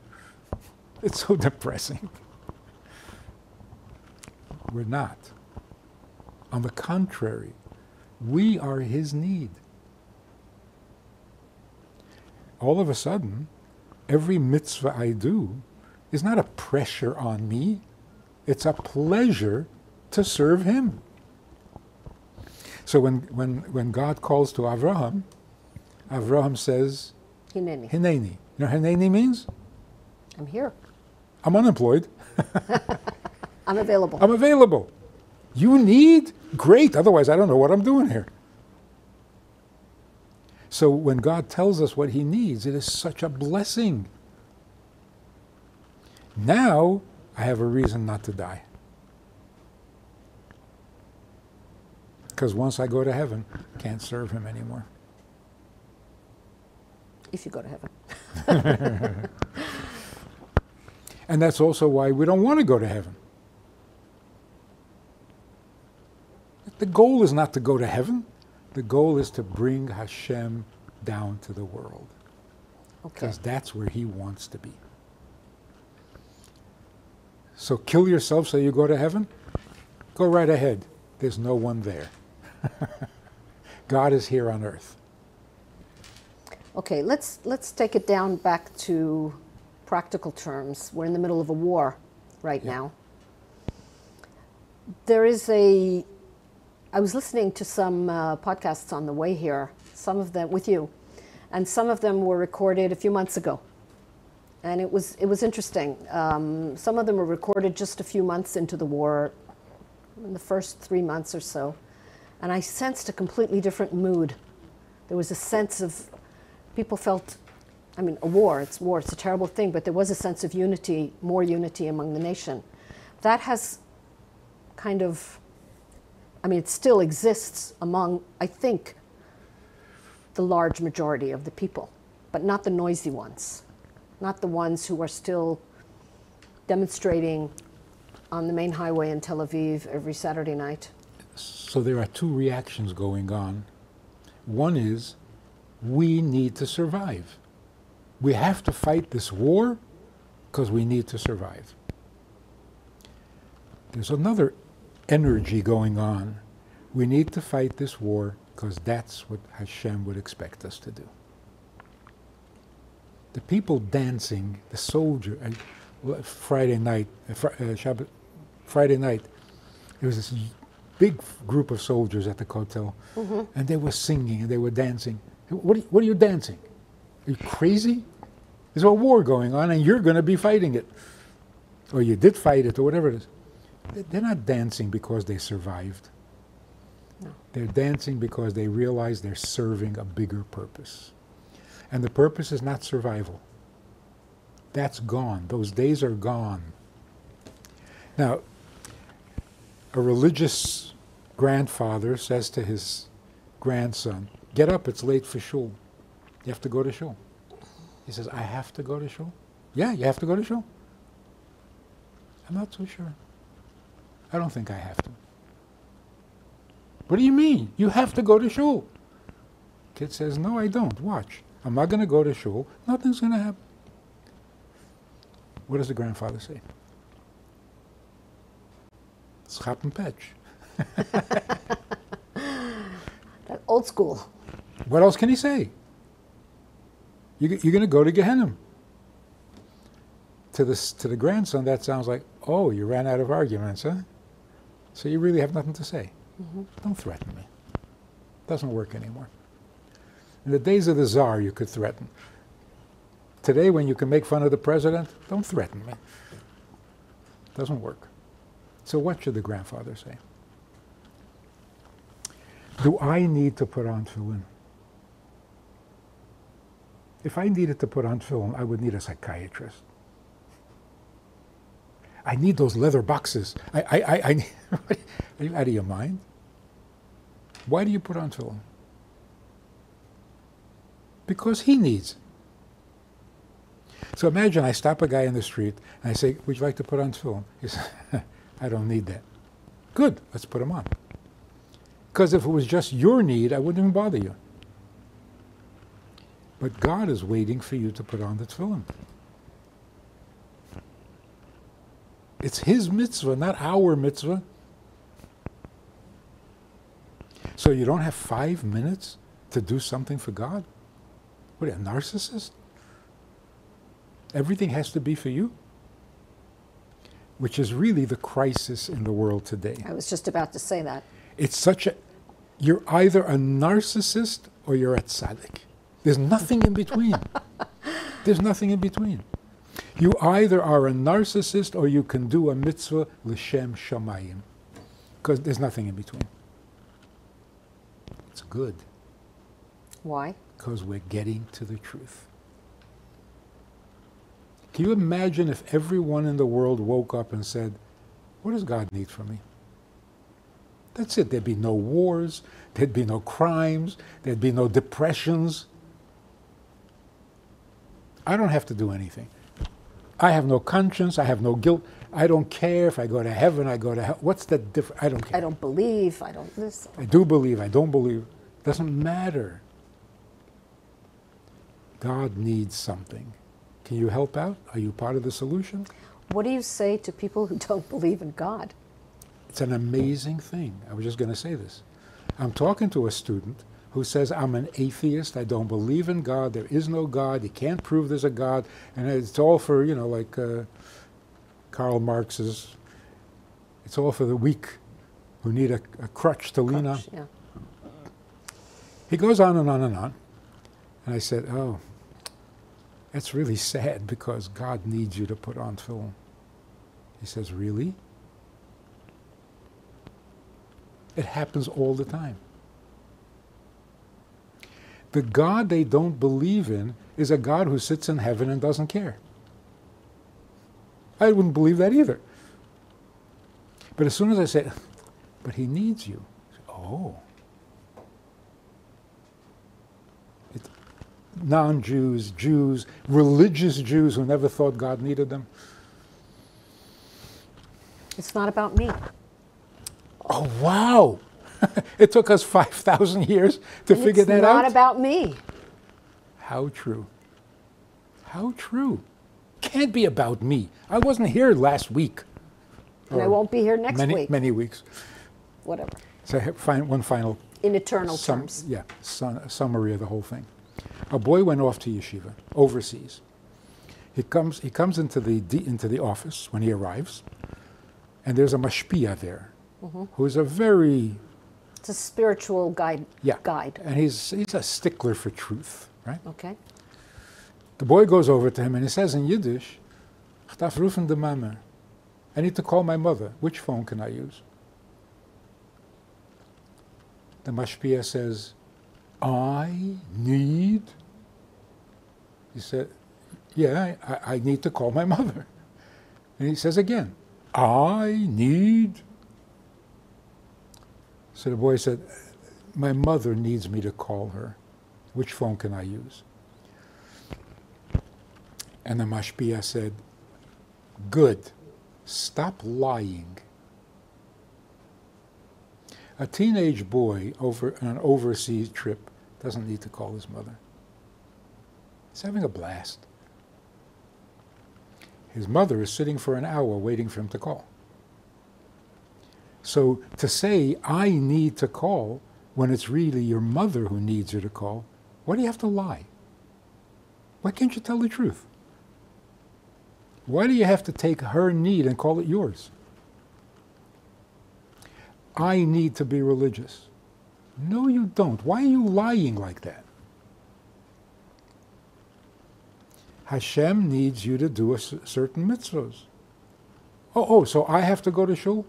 It's so depressing. We're not. On the contrary, we are His need. All of a sudden, every mitzvah I do is not a pressure on me, it's a pleasure to serve Him. So when God calls to Avraham, Avraham says, Hineni. Hineni. You know what Hineni means? I'm here. I'm unemployed. I'm available. I'm available. You need? Great. Otherwise, I don't know what I'm doing here. So when God tells us what He needs, it is such a blessing. Now, I have a reason not to die. Because once I go to heaven, I can't serve Him anymore. If you go to heaven. And that's also why we don't want to go to heaven. The goal is not to go to heaven. The goal is to bring Hashem down to the world. Okay. Because that's where He wants to be. So kill yourself so you go to heaven? Go right ahead. There's no one there. God is here on earth. Okay, let's take it down back to practical terms. We're in the middle of a war right now. There is I was listening to some podcasts on the way here, some of them with you, and some of them were recorded a few months ago. And it was interesting. Some of them were recorded just a few months into the war, in the first 3 months or so. And I sensed a completely different mood. There was a sense of, people felt, I mean, it's a terrible thing, but there was a sense of unity, more unity among the nation. That has kind of, I mean, it still exists among, I think, the large majority of the people, but not the noisy ones, not the ones who are still demonstrating on the main highway in Tel Aviv every Saturday night. So there are two reactions going on. One is, we need to survive. We have to fight this war because we need to survive. There's another energy going on. We need to fight this war because that's what Hashem would expect us to do. The people dancing, the soldier, Friday night, Friday night, there was this big group of soldiers at the hotel, and they were singing and they were dancing. What are you dancing? Are you crazy? There's a war going on and you're going to be fighting it. Or you did fight it, or whatever it is. They're not dancing because they survived. No. They're dancing because they realize they're serving a bigger purpose. And the purpose is not survival. That's gone. Those days are gone. Now, a religious grandfather says to his grandson, "Get up, it's late for shul. You have to go to shul." He says, "I have to go to shul?" "Yeah, you have to go to shul." "I'm not so sure. I don't think I have to." "What do you mean? You have to go to shul." Kid says, "No, I don't. Watch. I'm not going to go to shul. Nothing's going to happen." What does the grandfather say? Schap and patch. That old school. What else can he say? You're going to go to Gehenna. To the grandson, that sounds like, "Oh, you ran out of arguments, huh? So you really have nothing to say. Don't threaten me." Doesn't work anymore. In the days of the Tsar, you could threaten. Today, when you can make fun of the president, don't threaten me. Doesn't work. So what should the grandfather say? Do I need to put on tefillin? If I needed to put on tefillin, I would need a psychiatrist. I need those leather boxes. Are you out of your mind? Why do you put on tefillin? Because he needs it. So imagine I stop a guy in the street and I say, "Would you like to put on tefillin?" He says, "I don't need that." Good, let's put them on. Because if it was just your need, I wouldn't even bother you. But God is waiting for you to put on the tefillin. It's His mitzvah, not our mitzvah. So you don't have 5 minutes to do something for God? What, a narcissist? Everything has to be for you? Which is really the crisis in the world today. I was just about to say that. It's such a, you're either a narcissist or you're a tzaddik. There's nothing in between. There's nothing in between. You either are a narcissist or you can do a mitzvah l'shem shamayim. Because there's nothing in between. It's good. Why? Because we're getting to the truth. Can you imagine if everyone in the world woke up and said, "What does God need from me?" That's it. There'd be no wars. There'd be no crimes. There'd be no depressions. I don't have to do anything. I have no conscience. I have no guilt. I don't care if I go to heaven, I go to hell. What's the difference? I don't care. I don't believe. I don't this. I do believe. I don't believe. Doesn't matter. God needs something. Can you help out? Are you part of the solution? What do you say to people who don't believe in God? It's an amazing thing. I was just going to say this. I'm talking to a student who says, "I'm an atheist. I don't believe in God. There is no God. You can't prove there's a God." And it's all for, you know, like Karl Marx's, it's all for the weak who need a crutch to lean on. Yeah. He goes on and on and on. And I said, "Oh, that's really sad because God needs you to put on tefillin." He says, "Really?" It happens all the time. The God they don't believe in is a God who sits in heaven and doesn't care. I wouldn't believe that either. But as soon as I say, "But He needs you," oh. Non-Jews, Jews, religious Jews who never thought God needed them. It's not about me. Oh, wow. It took us 5,000 years to figure that out. It's not about me. How true. How true. Can't be about me. I wasn't here last week. And I won't be here next week. Many weeks. Whatever. So one final In eternal terms. Yeah, summary of the whole thing. A boy went off to yeshiva overseas. He comes into the office when he arrives, and there's a mashpia there, who is a very... It's a spiritual guide. Yeah. Guide. And he's a stickler for truth, right? Okay. The boy goes over to him and he says in Yiddish, "Ich darf rufen de Mama. I need to call my mother. Which phone can I use?" The mashpia says, I need? He said, yeah, I need to call my mother. And he says again, I need? So the boy said, my mother needs me to call her. Which phone can I use? And the mashpia said, good, stop lying. A teenage boy on an overseas trip doesn't need to call his mother. He's having a blast. His mother is sitting for an hour waiting for him to call. So to say, I need to call, when it's really your mother who needs you to call, why do you have to lie? Why can't you tell the truth? Why do you have to take her need and call it yours? I need to be religious. No, you don't. Why are you lying like that? Hashem needs you to do certain mitzvahs. Oh, so I have to go to shul?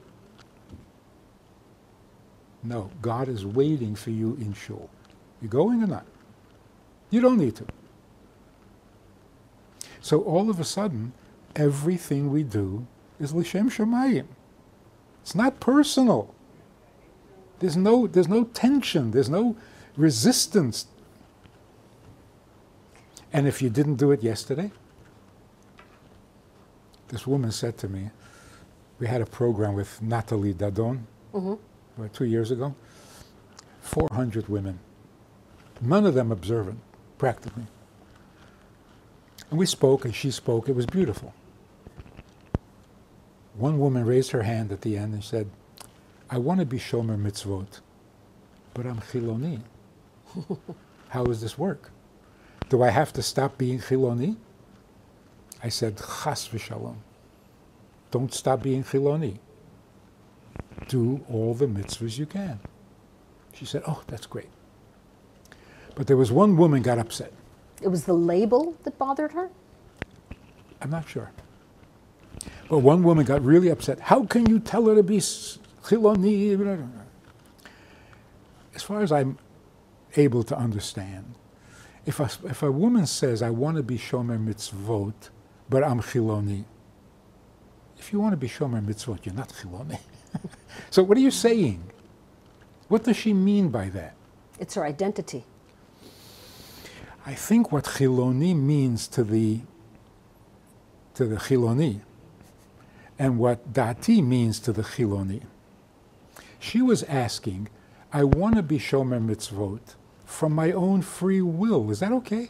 No, God is waiting for you in shul. You going or not? You don't need to. So all of a sudden, everything we do is l'shem shamayim. It's not personal. There's no tension. There's no resistance. And if you didn't do it yesterday, this woman said to me, we had a program with Natalie Dadon, about 2 years ago, 400 women, none of them observant, practically. And we spoke, and she spoke. It was beautiful. One woman raised her hand at the end and said, I want to be shomer mitzvot, but I'm chiloni. How does this work? Do I have to stop being chiloni? I said, chas v'shalom. Don't stop being chiloni. Do all the mitzvahs you can. She said, oh, that's great. But there was one woman got upset. It was the label that bothered her? I'm not sure. But one woman got really upset. How can you tell her to be chiloni? As far as I'm able to understand, if a woman says, I want to be shomer mitzvot, but I'm chiloni, if you want to be shomer mitzvot, you're not chiloni. So what are you saying? What does she mean by that? It's her identity. I think what chiloni means to the chiloni, and what dati means to the chiloni. She was asking, I want to be shomer mitzvot from my own free will. Is that okay?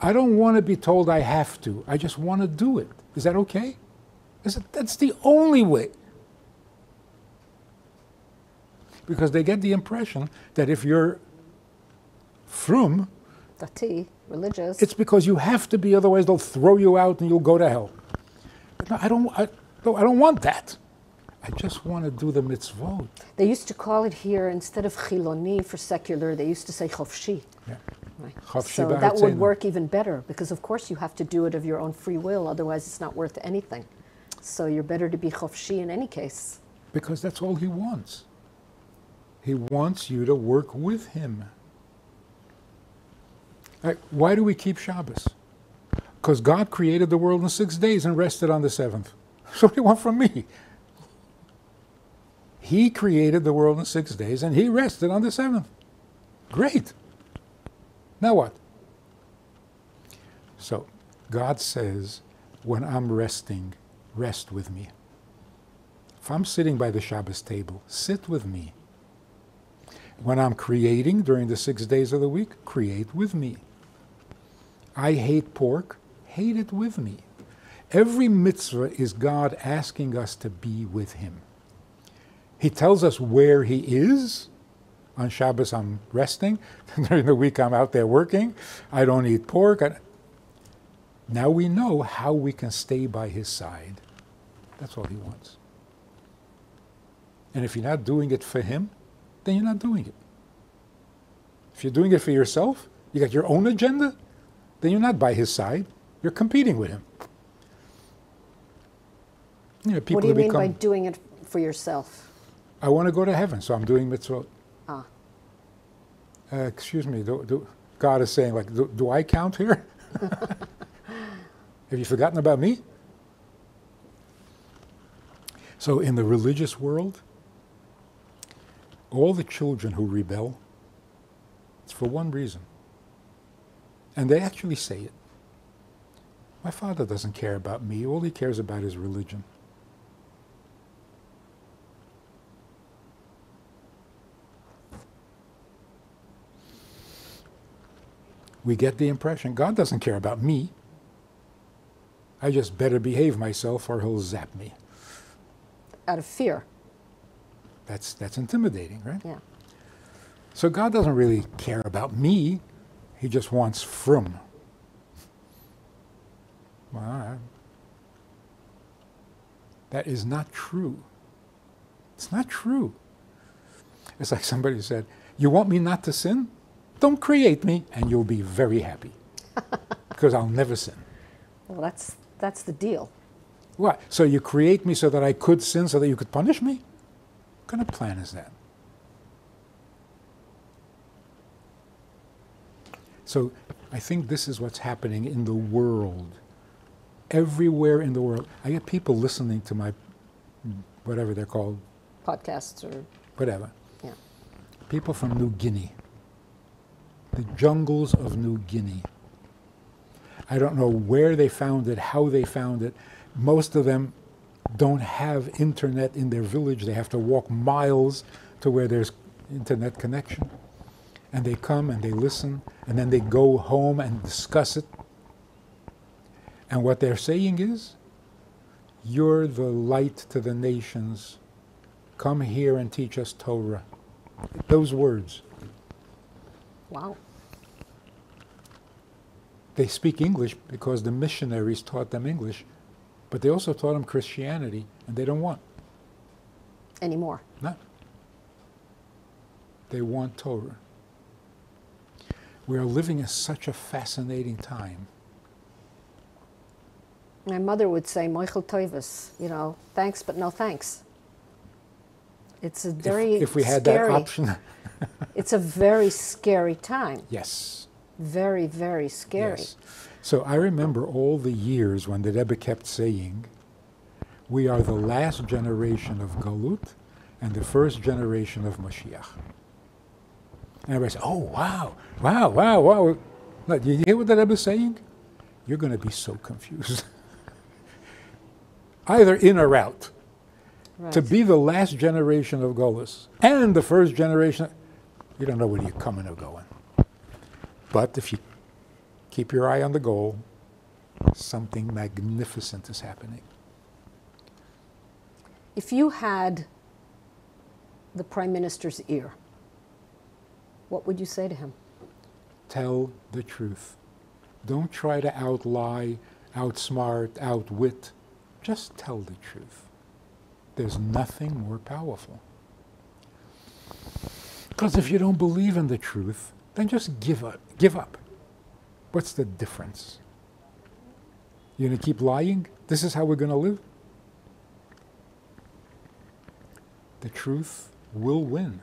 I don't want to be told I have to. I just want to do it. Is that okay? That's the only way. Because they get the impression that if you're frum, Dati, religious. it's because you have to be, otherwise they'll throw you out and you'll go to hell. No, I don't want that. I just want to do the mitzvot. They used to call it here, instead of chiloni for secular, they used to say chofshi. Yeah. Right. Chofshi So that would ba'atzenu. work even better, because of course you have to do it of your own free will, otherwise it's not worth anything. So you're better to be chofshi in any case. Because that's all he wants. He wants you to work with him. Why do we keep Shabbos? Because God created the world in 6 days and rested on the seventh. So what do you want from me? He created the world in 6 days and he rested on the seventh. Great. Now what? So God says, when I'm resting, rest with me. If I'm sitting by the Shabbos table, sit with me. When I'm creating during the 6 days of the week, create with me. I hate pork, hate it with me. Every mitzvah is God asking us to be with him. He tells us where he is. On Shabbos I'm resting. During the week I'm out there working. I don't eat pork. Now we know how we can stay by his side. That's all he wants. And if you're not doing it for him, then you're not doing it. If you're doing it for yourself, you got your own agenda, then you're not by his side. You're competing with him. You know, What do you mean by doing it for yourself? I want to go to heaven, so I'm doing mitzvot. Ah. Excuse me, God is saying, like, do I count here? Have you forgotten about me? So in the religious world, all the children who rebel, it's for one reason. And they actually say it. My father doesn't care about me. All he cares about is religion. We get the impression God doesn't care about me. I just better behave myself or he'll zap me. Out of fear. That's intimidating, right? Yeah. So God doesn't really care about me. He just wants from. Well, that is not true. It's not true. It's like somebody said, you want me not to sin? Don't create me and you'll be very happy. Because I'll never sin. Well, that's the deal. What? So you create me so that I could sin, so that you could punish me? What kind of plan is that? So I think this is what's happening in the world. Everywhere in the world. I get people listening to my, whatever they're called. Podcasts or... Whatever. Yeah. People from New Guinea. The jungles of New Guinea. I don't know where they found it, how they found it. Most of them don't have internet in their village. They have to walk miles to where there's internet connection. And they come and they listen, and then they go home and discuss it. And what they're saying is, you're the light to the nations. Come here and teach us Torah. Those words. Wow. They speak English because the missionaries taught them English, but they also taught them Christianity, and they don't want. Anymore. No. They want Torah. We are living in such a fascinating time. My mother would say, Moichel Toivus, you know, thanks but no thanks. It's a very if we had scary, that option. it's a very scary time. Yes. Very, very scary. Yes. So I remember all the years when the Rebbe kept saying, we are the last generation of Galut and the first generation of Mashiach. And everybody said, oh, wow, wow, wow, wow. Now, do you hear what the Rebbe is saying? You're going to be so confused. Either in or out. Right. To be the last generation of Golus and the first generation, you don't know whether you're coming or going. But if you keep your eye on the goal, something magnificent is happening. If you had the Prime Minister's ear, what would you say to him? Tell the truth. Don't try to outlie, outsmart, outwit. Just tell the truth. There's nothing more powerful. Because if you don't believe in the truth, then just give up. Give up. What's the difference? You're going to keep lying? This is how we're going to live? The truth will win.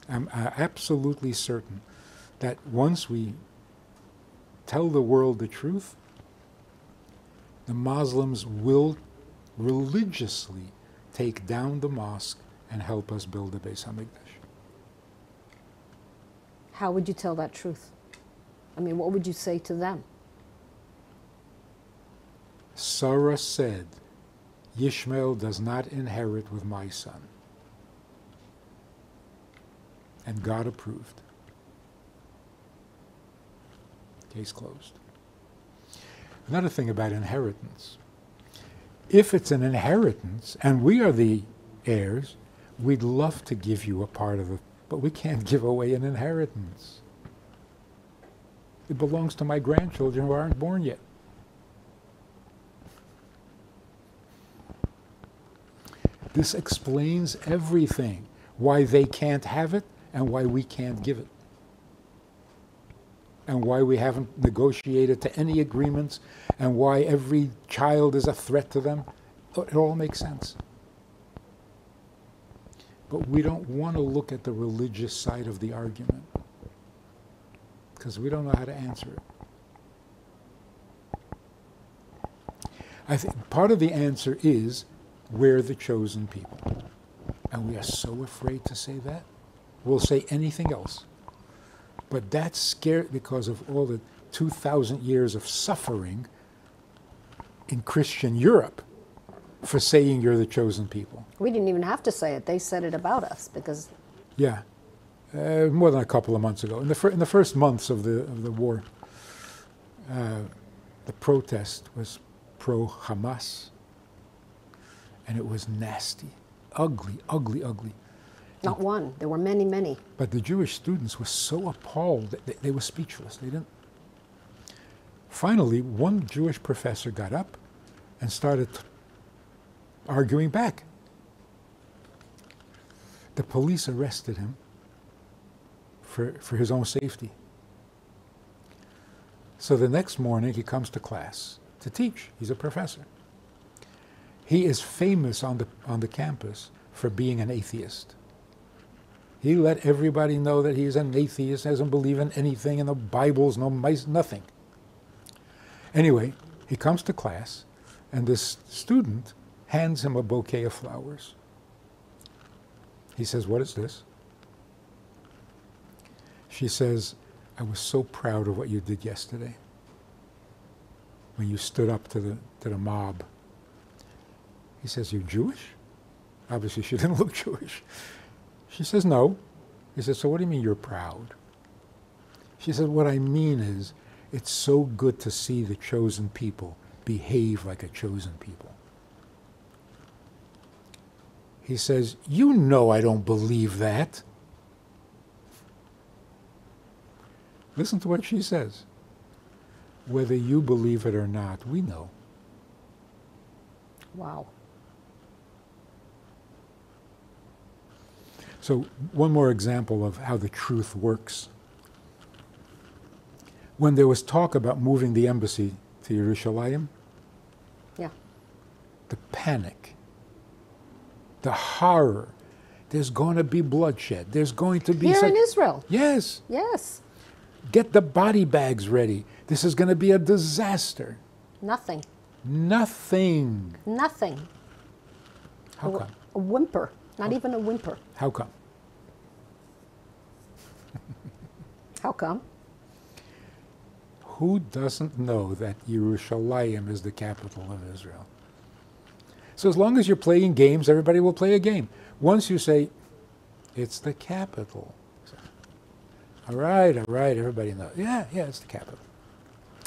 I'm absolutely certain that once we tell the world the truth, the Muslims will religiously take down the mosque and help us build the Beis HaMikdash. How would you tell that truth? I mean, what would you say to them? Sarah said, Yishmael does not inherit with my son. And God approved. Case closed. Another thing about inheritance. If it's an inheritance, and we are the heirs, we'd love to give you a part of it, but we can't give away an inheritance. It belongs to my grandchildren who aren't born yet. This explains everything, why they can't have it and why we can't give it. And why we haven't negotiated to any agreements, and why every child is a threat to them. it all makes sense. But we don't want to look at the religious side of the argument because we don't know how to answer it. I think part of the answer is we're the chosen people. And we are so afraid to say that. We'll say anything else. But that's scary because of all the 2,000 years of suffering in Christian Europe for saying you're the chosen people. We didn't even have to say it. They said it about us because... Yeah. More than a couple of months ago. In the first months of the war, the protest was pro-Hamas. And it was nasty. Ugly, ugly, ugly. Not one. There were many, many. But the Jewish students were so appalled that they were speechless. They didn't. Finally, one Jewish professor got up and started arguing back. The police arrested him for his own safety. So the next morning he comes to class to teach. He's a professor. He is famous on the campus for being an atheist. He let everybody know that he is an atheist, doesn't believe in anything, in the Bibles, no mice, nothing. Anyway, he comes to class, and this student hands him a bouquet of flowers. He says, "What is this?" She says, "I was so proud of what you did yesterday when you stood up to the mob." He says, "You're Jewish?" Obviously, she didn't look Jewish. She says, "No." He says, "So what do you mean you're proud?" She says, "What I mean is, it's so good to see the chosen people behave like a chosen people." He says, "You know I don't believe that." Listen to what she says. "Whether you believe it or not, we know." Wow. So one more example of how the truth works. When there was talk about moving the embassy to Jerusalem, Yeah. the panic, the horror, there's going to be bloodshed, there's going to be... Here in Israel. Yes. Yes. Get the body bags ready. This is going to be a disaster. Nothing. Nothing. Nothing. How come? A whimper. Not even a whimper. How come? How come? Who doesn't know that Jerusalem is the capital of Israel? So as long as you're playing games, everybody will play a game. Once you say, it's the capital. All right, everybody knows. Yeah, it's the capital.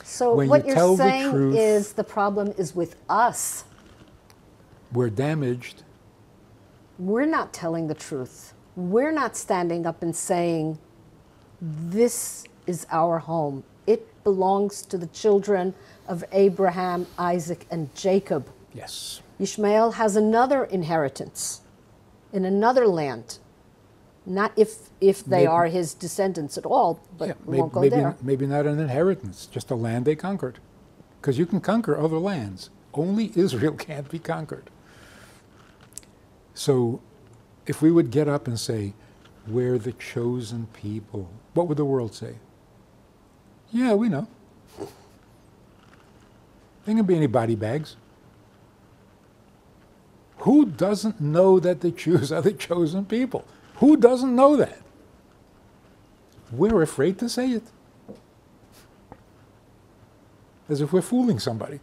So When what you you're tell the saying truth, is the problem is with us. we're damaged. We're not telling the truth. We're not standing up and saying, this is our home. It belongs to the children of Abraham, Isaac, and Jacob. Yes. Ishmael has another inheritance in another land. Not if they are his descendants at all, but we won't go there. Maybe not an inheritance, just a land they conquered. Because you can conquer other lands. Only Israel can't be conquered. So if we would get up and say, we're the chosen people, what would the world say? Yeah, we know. There ain't gonna be any body bags. Who doesn't know that the Jews are the chosen people? Who doesn't know that? We're afraid to say it. As if we're fooling somebody.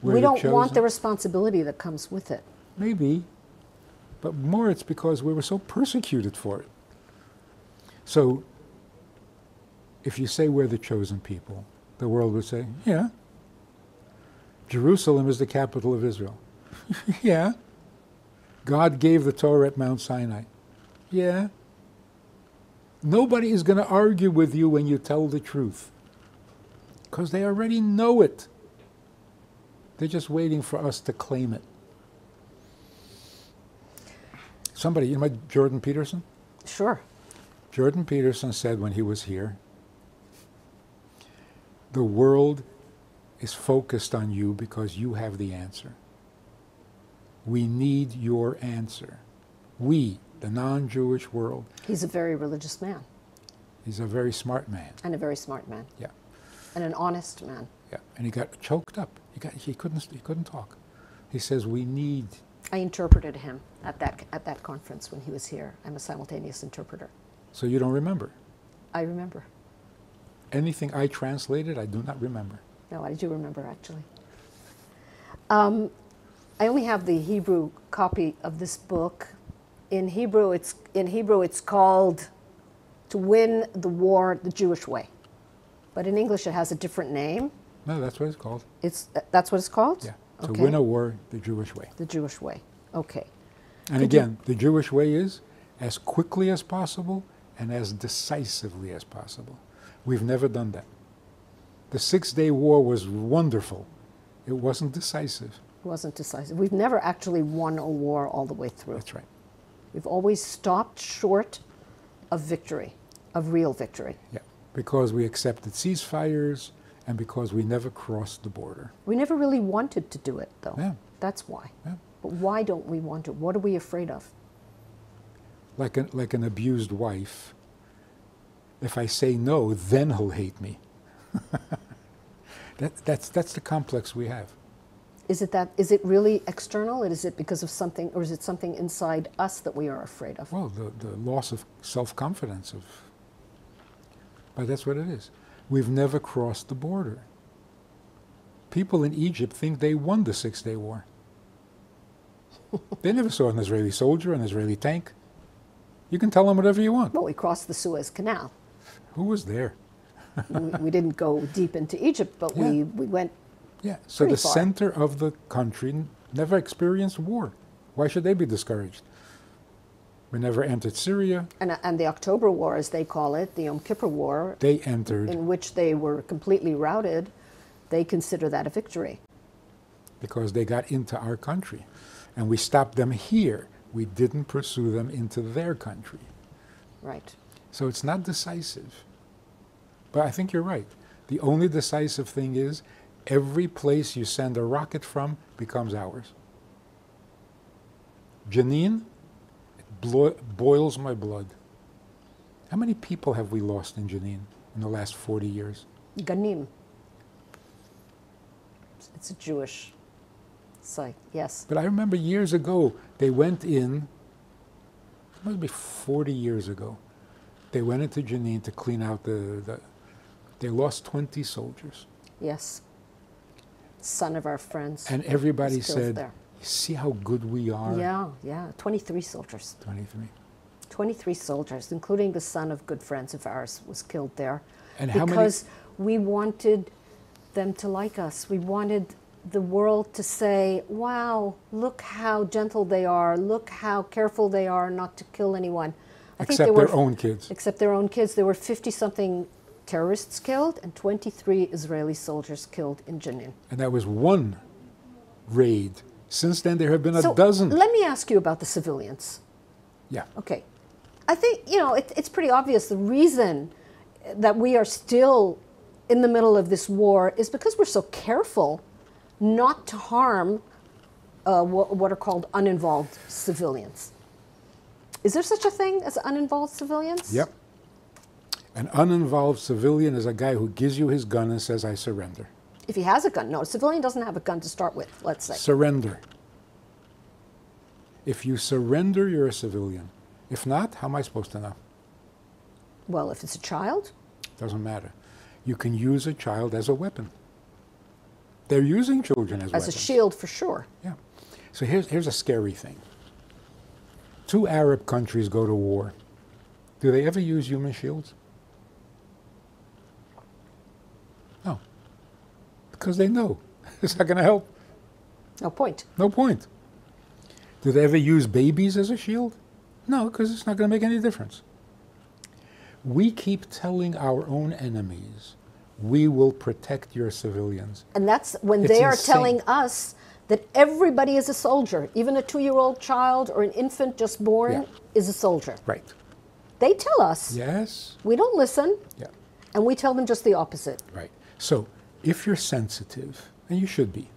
We don't want the responsibility that comes with it. Maybe. But more it's because we were so persecuted for it. So, if you say we're the chosen people, the world would say, yeah. Jerusalem is the capital of Israel. Yeah. God gave the Torah at Mount Sinai. Yeah. Nobody is going to argue with you when you tell the truth. Because they already know it. They're just waiting for us to claim it. Somebody, you know Jordan Peterson? Sure. Jordan Peterson said when he was here, the world is focused on you because you have the answer. We need your answer. We, the non-Jewish world. He's a very religious man. He's a very smart man. And a very smart man. Yeah. And an honest man. Yeah. And he got choked up. He couldn't talk. He says, we need. I interpreted him at that conference when he was here. I'm a simultaneous interpreter. So you don't remember? I remember. Anything I translated, I do not remember. No, I do remember, actually. I only have the Hebrew copy of this book. In Hebrew, it's called To Win the War the Jewish Way. But in English, it has a different name. No, that's what it's called. That's what it's called? Yeah. Okay. To win a war the Jewish way. The Jewish way. Okay. And again, the Jewish way is as quickly as possible and as decisively as possible. We've never done that. The 6-Day War was wonderful. It wasn't decisive. It wasn't decisive. We've never actually won a war all the way through. That's right. We've always stopped short of victory, of real victory. Yeah, because we accepted ceasefires and because we never crossed the border. We never really wanted to do it, though. Yeah. That's why. Yeah. But why don't we want to? What are we afraid of? Like an abused wife. If I say no, then he'll hate me. That's the complex we have. Is it really external? Is it because of something, or is it something inside us that we are afraid of? Well, the loss of self-confidence but that's what it is. We've never crossed the border. People in Egypt think they won the 6-Day War. They never saw an Israeli soldier, an Israeli tank. You can tell them whatever you want. Well, we crossed the Suez Canal. Who was there? we didn't go deep into Egypt, but Yeah. we went. Yeah, so pretty the far. center of the country never experienced war. Why should they be discouraged? We never entered Syria. And the October War, as they call it, the Yom Kippur War, They entered in which they were completely routed, they consider that a victory. because they got into our country. And we stopped them here. We didn't pursue them into their country. Right. So it's not decisive. But I think you're right. The only decisive thing is every place you send a rocket from becomes ours. Jenin, it boils my blood. How many people have we lost in Jenin in the last 40 years? Ganim. It's a Jewish site, yes. But I remember years ago, they went in, it must be 40 years ago, they went into Jenin to clean out they lost 20 soldiers. Yes. Son of our friends. And everybody was killed said, there. see how good we are? Yeah. 23 soldiers. 23. 23 soldiers, including the son of good friends of ours, was killed there. And how many? Because we wanted them to like us. We wanted the world to say, wow, look how gentle they are. Look how careful they are not to kill anyone. Except their own kids. Except their own kids. There were 50-something terrorists killed and 23 Israeli soldiers killed in Jenin. And that was one raid. Since then, there have been So a dozen. let me ask you about the civilians. Yeah. Okay. I think, it's pretty obvious the reason that we are still in the middle of this war is because we're so careful not to harm what are called uninvolved civilians. Is there such a thing as uninvolved civilians? Yep. An uninvolved civilian is a guy who gives you his gun and says, I surrender. If he has a gun. No, a civilian doesn't have a gun to start with, let's say. Surrender. If you surrender, you're a civilian. If not, how am I supposed to know? Well, if it's a child? Doesn't matter. You can use a child as a weapon. They're using children as weapons. As a shield, for sure. Yeah. So here's a scary thing. 2 Arab countries go to war. Do they ever use human shields? No. Because they know. It's not going to help. No point. No point. Do they ever use babies as a shield? No, because it's not going to make any difference. We keep telling our own enemies, we will protect your civilians. And that's when It's they are insane. telling us that everybody is a soldier. Even a 2-year-old child or an infant just born Yeah. is a soldier. Right. They tell us. Yes. We don't listen. Yeah. And we tell them just the opposite. Right. So if you're sensitive, and you should be,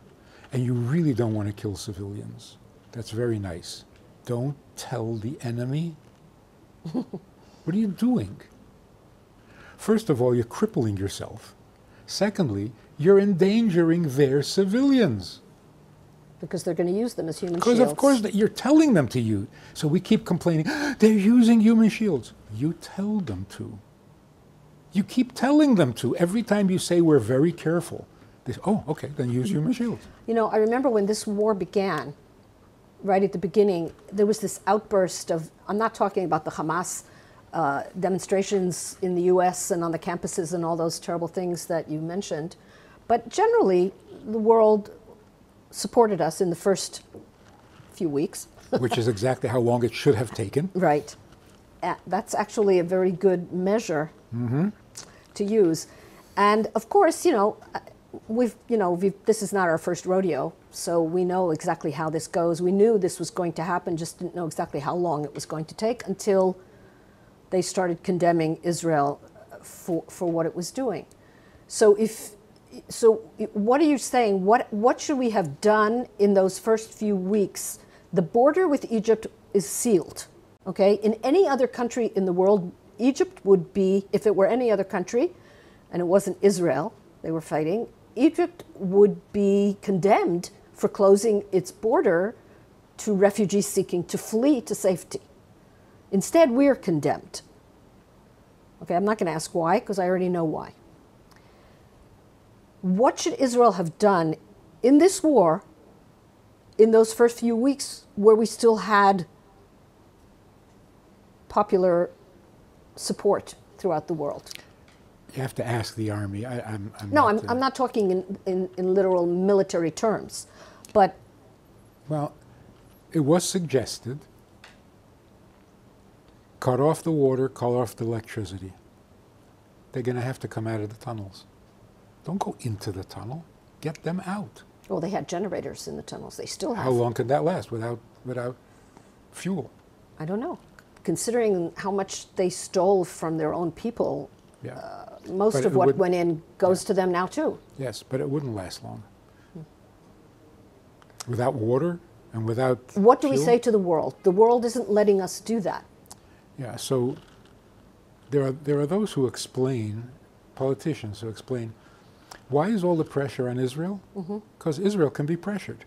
and you really don't want to kill civilians, that's very nice. Don't tell the enemy. What are you doing? First of all, you're crippling yourself. Secondly, you're endangering their civilians. Because they're going to use them as human Because shields. of course you're telling them to use. So we keep complaining, they're using human shields. You tell them to. You keep telling them to. Every time you say we're very careful, they say, oh, okay, then use human shields. You know, I remember when this war began, right at the beginning, there was this outburst of, I'm not talking about the Hamas demonstrations in the US and on the campuses and all those terrible things that you mentioned, but generally the world supported us in the first few weeks. Which is exactly how long it should have taken. Right. That's actually a very good measure to use. And of course, this is not our first rodeo, so we know exactly how this goes. We knew this was going to happen, just didn't know exactly how long it was going to take until they started condemning Israel for what it was doing. So what are you saying? What should we have done in those first few weeks? The border with Egypt is sealed, okay? In any other country in the world, Egypt would be, if it were any other country, and it wasn't Israel they were fighting, Egypt would be condemned for closing its border to refugees seeking to flee to safety. Instead, we're condemned. Okay, I'm not going to ask why, because I already know why. What should Israel have done in this war, in those first few weeks, where we still had popular support throughout the world? You have to ask the army. I'm not talking in literal military terms, but... Well, it was suggested, cut off the water, cut off the electricity. They're going to have to come out of the tunnels. Don't go into the tunnel. Get them out. Well, they had generators in the tunnels. They still have. How long could that last without fuel? I don't know. Considering how much they stole from their own people, most of what went in goes to them now too. Yes, but it wouldn't last long. Without water and without What do we fuel? say to the world? The world isn't letting us do that. Yeah, so there are those who explain, politicians who explain, why is all the pressure on Israel? Because Israel can be pressured.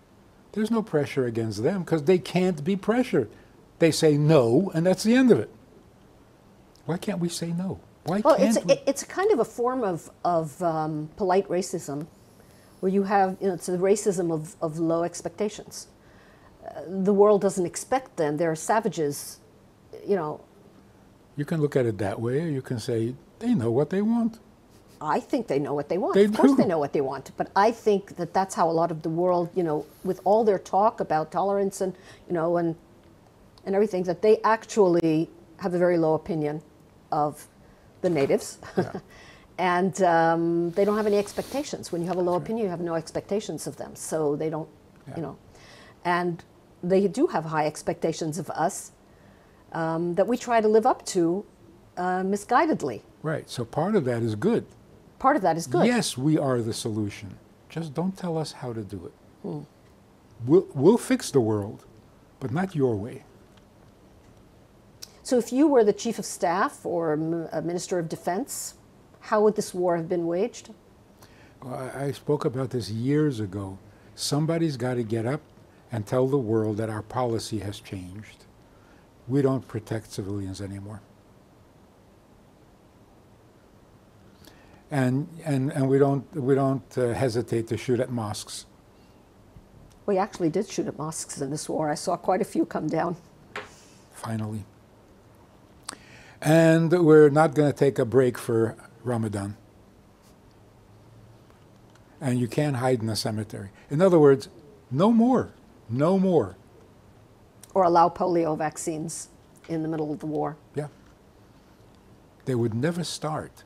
There's no pressure against them because they can't be pressured. They say no, and that's the end of it. Why can't we say no? Why can't we? It's kind of a form of polite racism, where you have, it's the racism of low expectations. The world doesn't expect them. They're savages, You can look at it that way, or you can say, they know what they want. I think they know what they want. They Of course do. they know what they want. But I think that that's how a lot of the world, with all their talk about tolerance and, and everything, that they actually have a very low opinion of the natives. Yeah. And they don't have any expectations. When you have a low opinion, you have no expectations of them. So they don't, And they do have high expectations of us that we try to live up to misguidedly. Right, so part of that is good. Part of that is good. Yes, we are the solution. Just don't tell us how to do it. We'll fix the world, but not your way. So if you were the chief of staff or a minister of defense, how would this war have been waged? Well, I spoke about this years ago. Somebody's got to get up and tell the world that our policy has changed. We don't protect civilians anymore. And we don't hesitate to shoot at mosques. We actually did shoot at mosques in this war. I saw quite a few come down. Finally. And we're not going to take a break for Ramadan. And you can't hide in a cemetery. In other words, no more. No more. Or allow polio vaccines in the middle of the war. Yeah. They would never start.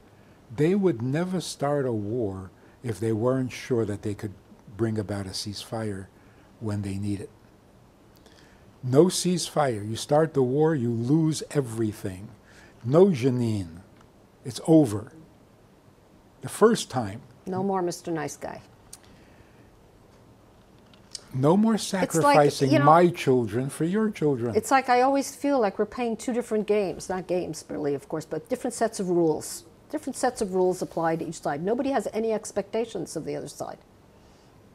They would never start a war if they weren't sure that they could bring about a ceasefire when they need it. No ceasefire. You start the war, you lose everything. No Jenin. It's over. The first time No more Mr. Nice Guy. No more sacrificing my children for your children. It's like I always feel like we're playing two different games. Not games, really, of course, but different sets of rules. Different sets of rules apply to each side. Nobody has any expectations of the other side.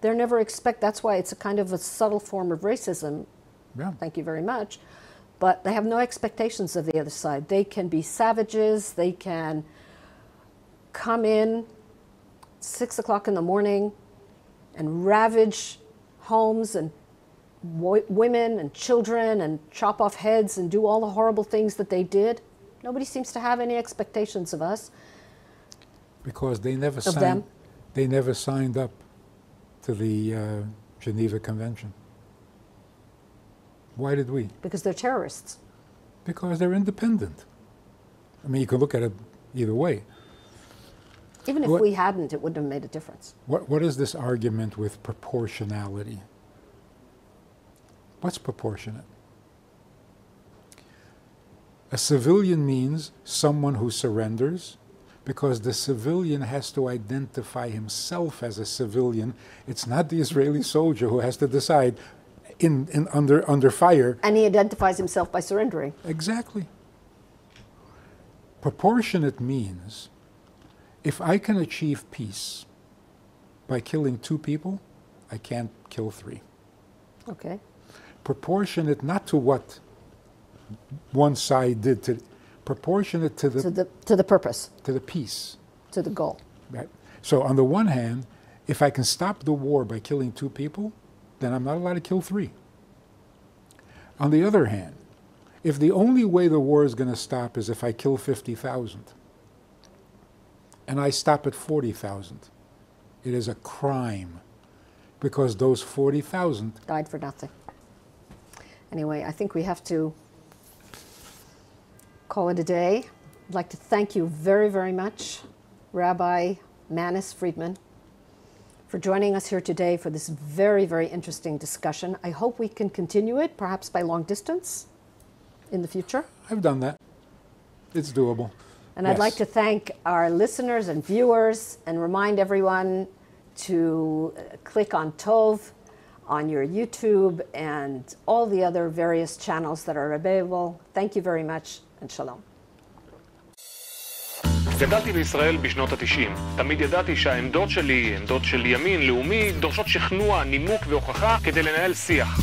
They're never that's why it's a kind of a subtle form of racism. Yeah. Thank you very much. But they have no expectations of the other side. They can be savages. They can come in 6 o'clock in the morning and ravage homes and women and children and chop off heads and do all the horrible things that they did. Nobody seems to have any expectations of us. Because they never signed up to the Geneva Convention. Why did we? Because they're terrorists. Because they're independent. I mean, you can look at it either way. Even if we hadn't, it wouldn't have made a difference. What is this argument with proportionality? What's proportionate? A civilian means someone who surrenders, because the civilian has to identify himself as a civilian. It's not the Israeli soldier who has to decide under fire. And he identifies himself by surrendering. Exactly. Proportionate means if I can achieve peace by killing 2 people, I can't kill 3. Okay. Proportionate not to what one side did, proportionate to the purpose. To the peace. To the goal. Right. So on the one hand, if I can stop the war by killing 2 people, then I'm not allowed to kill 3. On the other hand, if the only way the war is going to stop is if I kill 50,000, and I stop at 40,000, it is a crime, because those 40,000 died for nothing. Anyway, I think we have to call it a day. I'd like to thank you very, very much, Rabbi Manis Friedman, for joining us here today for this very, very interesting discussion. I hope we can continue it, perhaps by long distance in the future. I've done that. It's doable. And I'd like to thank our listeners and viewers and remind everyone to click on Tov on your YouTube and all the other various channels that are available. Thank you very much and shalom. גדלתי בישראל בשנות ה-90. תמיד ידעתי שהעמדות שלי, עמדות של ימין, לאומי, דורשות שכנוע, נימוק והוכחה כדי לנהל שיח.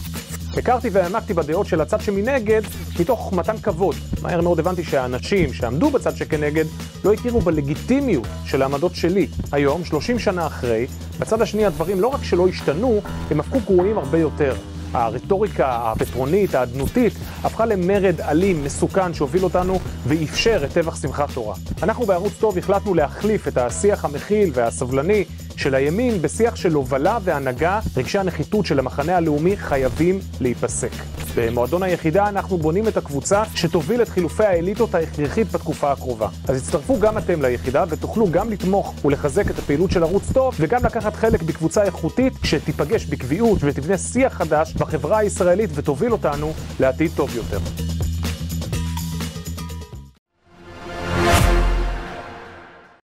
הכרתי והעמקתי בדעות של הצד שמנגד מתוך מתן כבוד. מהר מאוד הבנתי שהאנשים שעמדו בצד שכנגד לא הכירו בלגיטימיות של העמדות שלי. היום, 30 שנה אחרי, בצד השני הדברים לא רק שלא השתנו, הם הפכו גרועים הרבה יותר. הרטוריקה הפטרונית, האדנותית, הפכה למרד אלים, מסוכן, שהוביל אותנו ואפשר את טבח שמחת תורה. אנחנו בערוץ טוב החלטנו להחליף את השיח המכיל והסבלני של הימין בשיח של הובלה והנהגה. רגשי הנחיתות של המחנה הלאומי חייבים להיפסק. במועדון היחידה אנחנו בונים את הקבוצה שתוביל את חילופי האליטות ההכרחית בתקופה הקרובה. אז הצטרפו גם אתם ליחידה ותוכלו גם לתמוך ולחזק את הפעילות של ערוץ טוב, וגם לקחת חלק בקבוצה איכותית שתיפגש בקביעות ותבנה שיח חדש בחברה הישראלית ותוביל אותנו לעתיד טוב יותר.